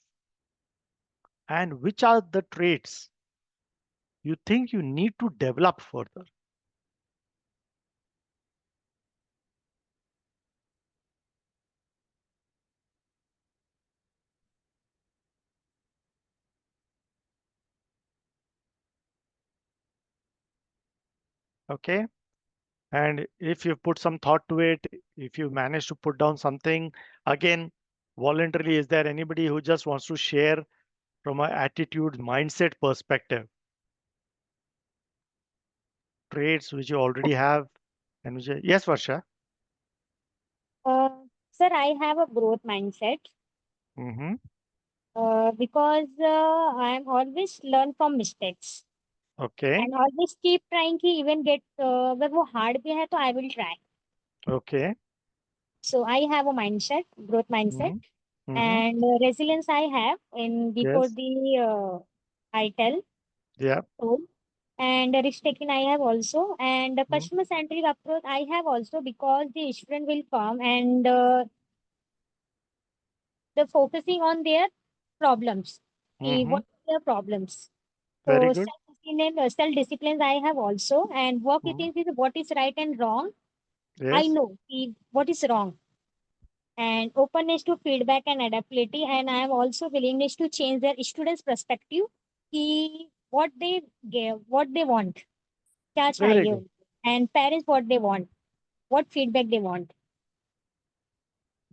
And which are the traits you think you need to develop further? Okay. And if you put some thought to it, if you manage to put down something, again, voluntarily, is there anybody who just wants to share from an attitude, mindset perspective, traits which you already have? And which, yes, Varsha. Uh, Sir, I have a growth mindset Mm-hmm. because I'm always learn from mistakes Okay. and always keep trying कि even get अगर वो hard भी है तो I will try. Okay. So I have a mindset, growth mindset, Mm-hmm. Mm-hmm. and resilience I have in before Yes. the I tell Yeah. told, and risk taking I have also, and the Mm-hmm. customer centric approach I have also because the student will come and the focusing on their problems. Mm-hmm. What are their problems? Very So good. self disciplines I have also, and work Mm-hmm. ethics is what is right and wrong. I Yes. know what is wrong, and openness to feedback and adaptability, and I am also willingness to change their students' perspective. What they give, what they want, क्या Very चाहिए good. उनको, and parents what they want, what feedback they want.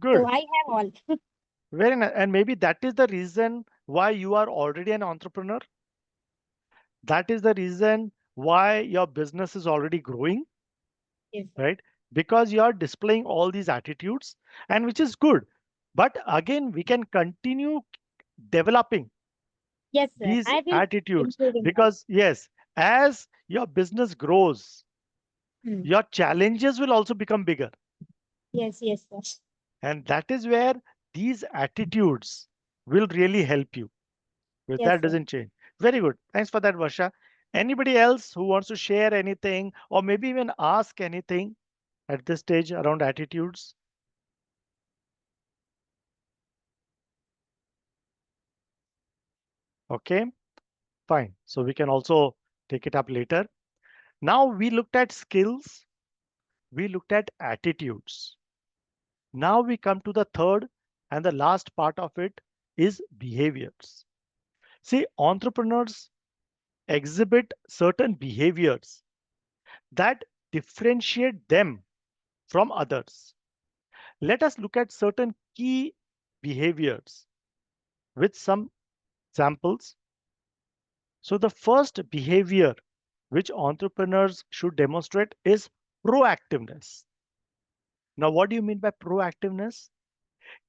So Good. I have all. Very nice. And maybe that is the reason why you are already an entrepreneur. That is the reason why your business is already growing, Yes, sir. right? Because you are displaying all these attitudes, and which is good. But again, we can continue developing Yes, sir. these I will attitudes include in that. because, yes, as your business grows, Hmm. your challenges will also become bigger. Yes, yes, sir. And that is where these attitudes will really help you. Because Yes, that sir. doesn't change. Very good. Thanks for that, Varsha. Anybody else who wants to share anything or maybe even ask anything at this stage around attitudes? Okay, fine. So we can also take it up later. Now we looked at skills, we looked at attitudes. Now we come to the third and the last part of it is behaviors. See, entrepreneurs exhibit certain behaviors that differentiate them from others. Let us look at certain key behaviors with some samples. So, the first behavior which entrepreneurs should demonstrate is proactiveness. Now, what do you mean by proactiveness?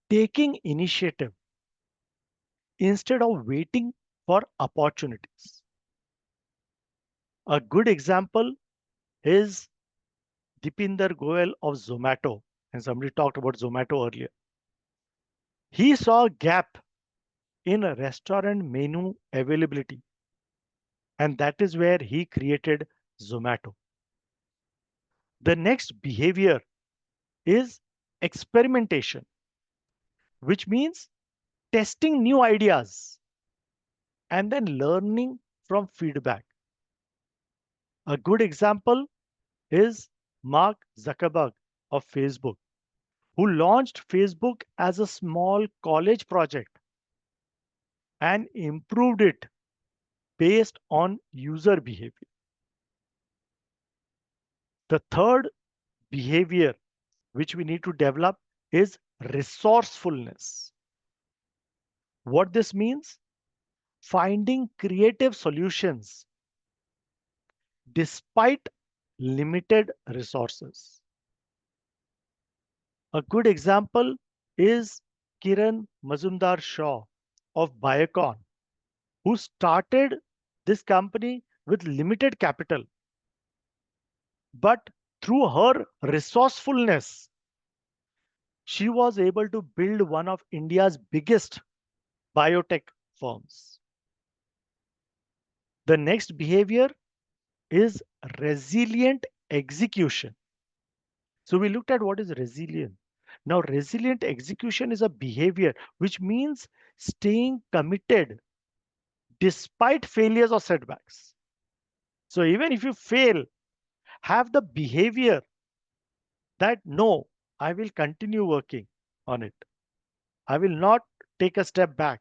Taking initiative instead of waiting for opportunities. A good example is Dipinder Goyal of Zomato. And somebody talked about Zomato earlier. He saw a gap in a restaurant menu availability. And that is where he created Zomato. The next behavior is experimentation, which means testing new ideas and then learning from feedback. A good example is Mark Zuckerberg of Facebook, who launched Facebook as a small college project and improved it based on user behavior. The third behavior which we need to develop is resourcefulness. What this means? Finding creative solutions despite limited resources. A good example is Kiran Mazumdar-Shaw of Biocon, who started this company with limited capital. But through her resourcefulness, she was able to build one of India's biggest biotech firms. The next behavior is resilient execution. So we looked at what is resilient. Now, resilient execution is a behavior which means staying committed despite failures or setbacks. So even if you fail, have the behavior that no, I will continue working on it. I will not take a step back,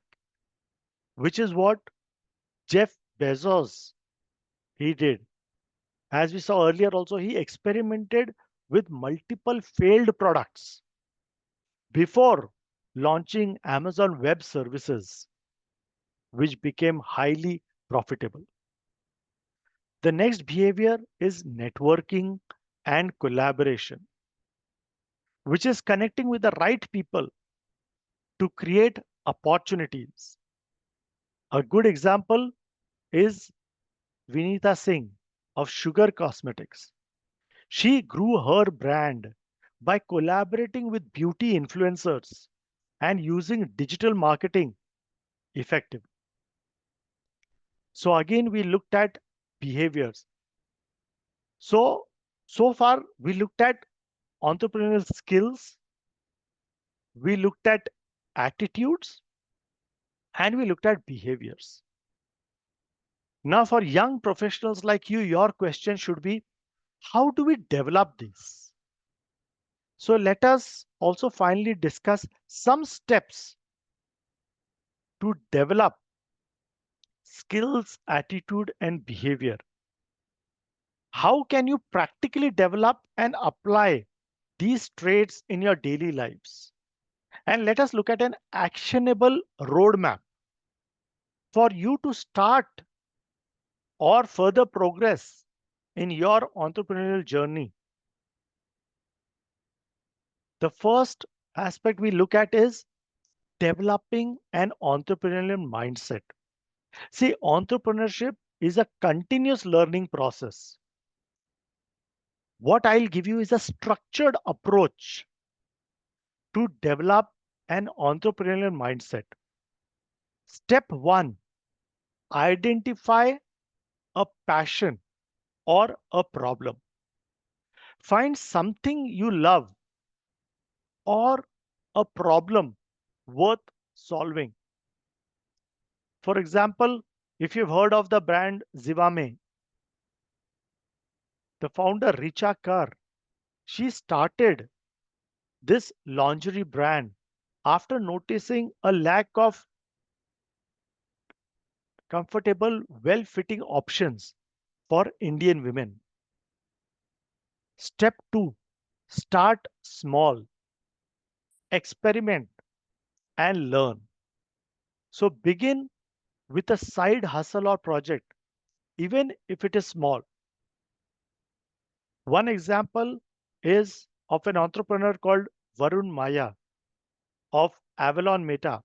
which is what Jeff Bezos he did. As we saw earlier also, he experimented with multiple failed products before launching Amazon Web Services, which became highly profitable. The next behavior is networking and collaboration, which is connecting with the right people to create opportunities. A good example is Vinita Singh of Sugar Cosmetics. She grew her brand by collaborating with beauty influencers and using digital marketing effectively. So again, we looked at behaviors. So far, we looked at entrepreneurial skills, we looked at attitudes, and we looked at behaviors. Now, for young professionals like you, your question should be, how do we develop this? So let us also finally discuss some steps to develop skills, attitude, and behavior. How can you practically develop and apply these traits in your daily lives? And let us look at an actionable roadmap for you to start or further progress in your entrepreneurial journey. The first aspect we look at is developing an entrepreneurial mindset. See, entrepreneurship is a continuous learning process. What I'll give you is a structured approach to develop an entrepreneurial mindset. Step one, identify a passion or a problem. Find something you love or a problem worth solving. For example, if you've heard of the brand Zivame, the founder Richa Kar, she started this lingerie brand after noticing a lack of comfortable, well-fitting options for Indian women. Step two, start small, experiment and learn. So begin with a side hustle or project, even if it is small. One example is of an entrepreneur called Varun Maya of Avalon Meta,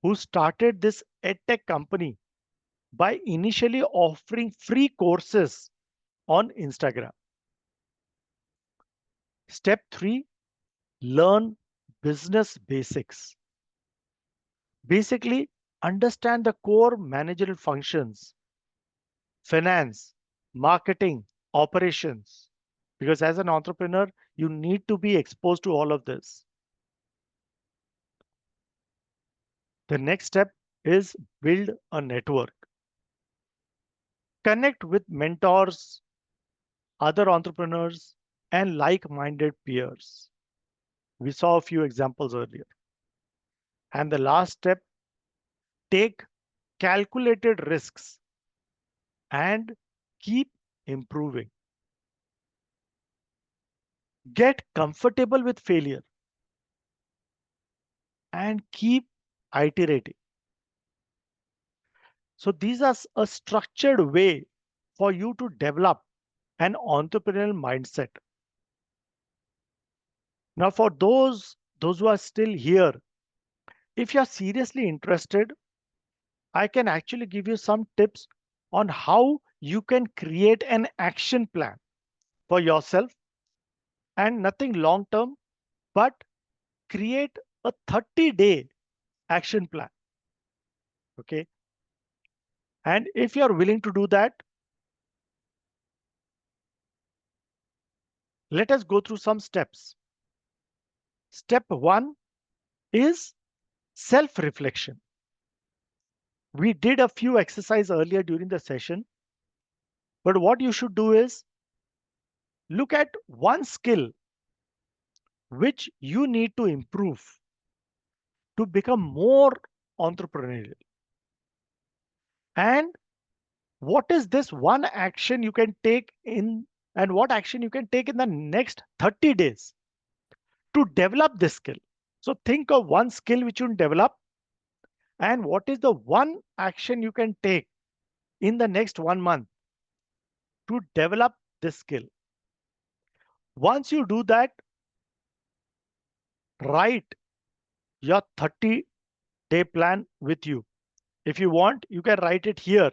who started this edtech company by initially offering free courses on Instagram. Step 3, learn business basics. Basically, understand the core managerial functions, finance, marketing, operations. Because as an entrepreneur, you need to be exposed to all of this. The next step is build a network. Connect with mentors, other entrepreneurs, and like-minded peers. We saw a few examples earlier. And the last step, take calculated risks and keep improving. Get comfortable with failure and keep iterating. So these are a structured way for you to develop an entrepreneurial mindset. Now, for those who are still here, if you're seriously interested, I can actually give you some tips on how you can create an action plan for yourself, and nothing long term, but create a 30-day action plan. Okay. And if you're willing to do that, let us go through some steps. Step 1 is self-reflection. We did a few exercises earlier during the session, but what you should do is look at one skill which you need to improve to become more entrepreneurial. And what is this one action you can take in, and what action you can take in the next 30 days to develop this skill. So think of one skill which you develop, and what is the one action you can take in the next 1 month to develop this skill. Once you do that, write your 30-day plan with you. If you want, you can write it here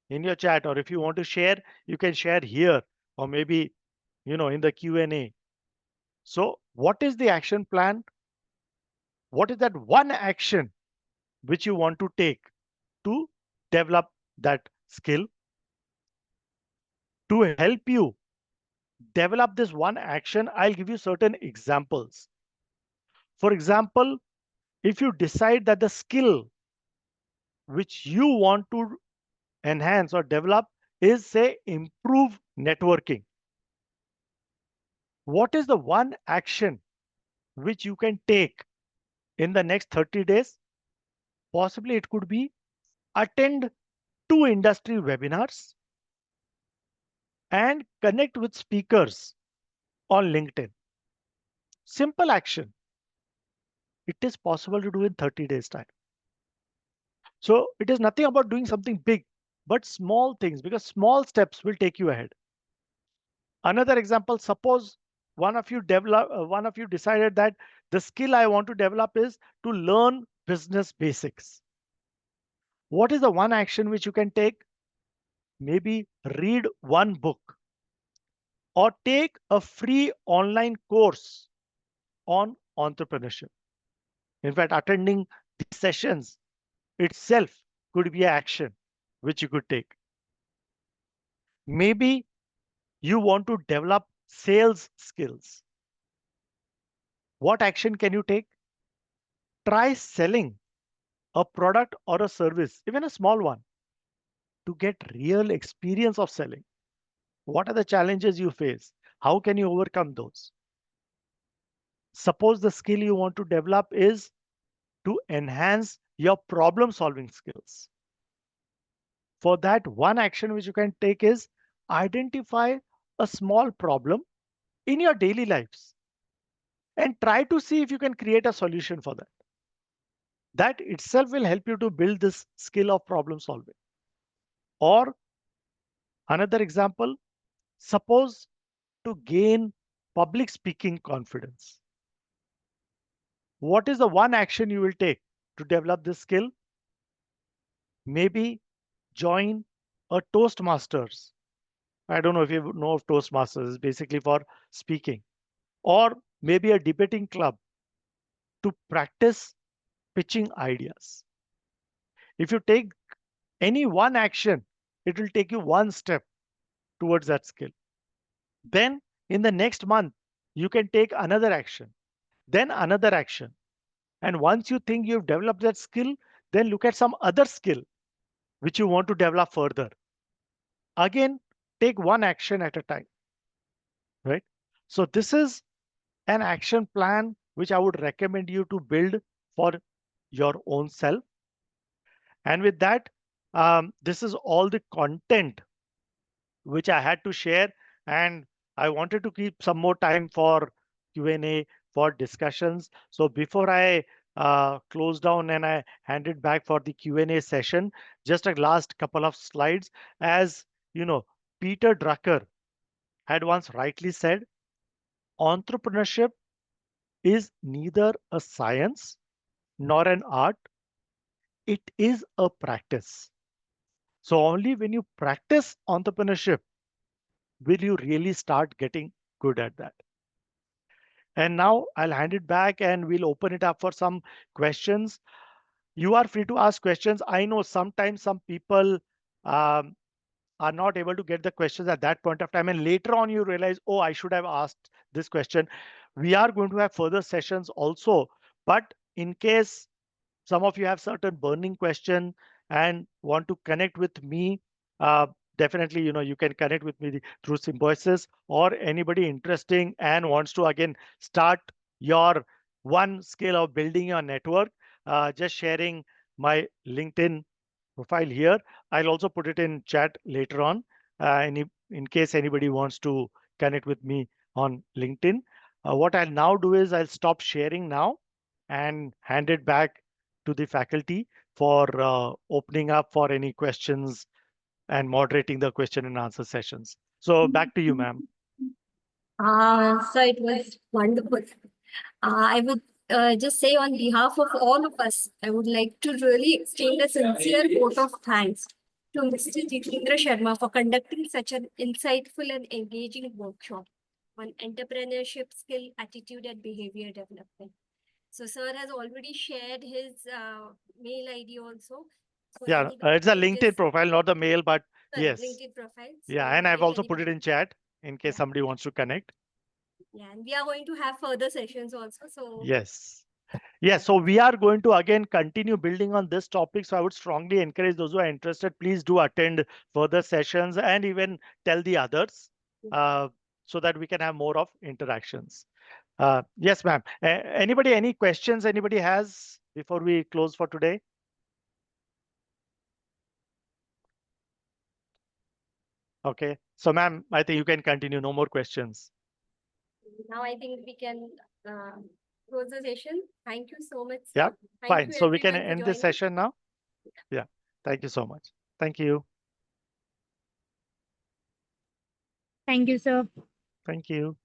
in your chat, or if you want to share, you can share here, or maybe, in the Q&A. So what is the action plan? What is that one action which you want to take to develop that skill? To help you develop this one action, I'll give you certain examples. For example, if you decide that the skill which you want to enhance or develop is, say, improve networking, what is the one action which you can take in the next 30 days? Possibly it could be attend 2 industry webinars and connect with speakers on LinkedIn. Simple action. It is possible to do in 30 days time. So it is nothing about doing something big, but small things, because small steps will take you ahead. Another example, suppose one of you decided that the skill I want to develop is to learn business basics. What is the one action which you can take? Maybe read one book or take a free online course on entrepreneurship. In fact, attending these sessions itself could be an action which you could take. Maybe you want to develop sales skills. What action can you take? Try selling a product or a service, even a small one, to get real experience of selling. What are the challenges you face? How can you overcome those? Suppose the skill you want to develop is to enhance your problem solving skills. For that, one action which you can take is identify a small problem in your daily lives and try to see if you can create a solution for that. That itself will help you to build this skill of problem solving. Or another example, suppose to gain public speaking confidence. What is the one action you will take to develop this skill? Maybe join a Toastmasters I don't know if you know of Toastmasters. It's basically for speaking, or maybe a debating club to practice pitching ideas. If you take any one action, it will take you one step towards that skill. Then in the next month, you can take another action, then another action. And once you think you've developed that skill, then look at some other skill which you want to develop further. Again, take one action at a time, right? So this is an action plan which I would recommend you to build for your own self. And with that, this is all the content which I had to share, and I wanted to keep some more time for Q&A, for discussions. So before I close down and I hand it back for the Q&A session, just a last couple of slides. As you know, Peter Drucker had once rightly said, entrepreneurship is neither a science nor an art, it is a practice. So only when you practice entrepreneurship will you really start getting good at that. And now I'll hand it back and we'll open it up for some questions. You are free to ask questions. I know sometimes some people um, are not able to get the questions at that point of time. And later on, you realize, oh, I should have asked this question. We are going to have further sessions also. But in case some of you have certain burning question and want to connect with me, definitely, you can connect with me through Symbiosis, or anybody interesting and wants to again start your one scale of building your network, just sharing my LinkedIn profile here. I'll also put it in chat later on, in case anybody wants to connect with me on LinkedIn. What I'll now do is I'll stop sharing now and hand it back to the faculty for opening up for any questions and moderating the question and answer sessions. So back to you, ma'am. So it was wonderful. I would just say on behalf of all of us, I would like to really extend a sincere vote of thanks to Mr. Jitendra Sharma for conducting such an insightful and engaging workshop on entrepreneurship, skill, attitude, and behavior development. So sir has already shared his mail ID also. So Yeah, anybody it's a can LinkedIn just- profile, not the mail, but Sorry, yes. LinkedIn profile. Yeah, So and I've if also put it anybody- in chat in case Yeah. somebody wants to connect. Yeah, and we are going to have further sessions also. So Yes. Yes, so we are going to again continue building on this topic. So I would strongly encourage those who are interested, please do attend further sessions and even tell the others, so that we can have more of interactions. Yes, ma'am. Anybody, any questions anybody has before we close for today? Okay, so ma'am, I think you can continue. No more questions. now I think we can close the session. Thank you so much, sir. Yeah, Thank fine. you So we can everyone for end the joining. session now. Yeah, thank you so much. Thank you. Thank you, sir. Thank you.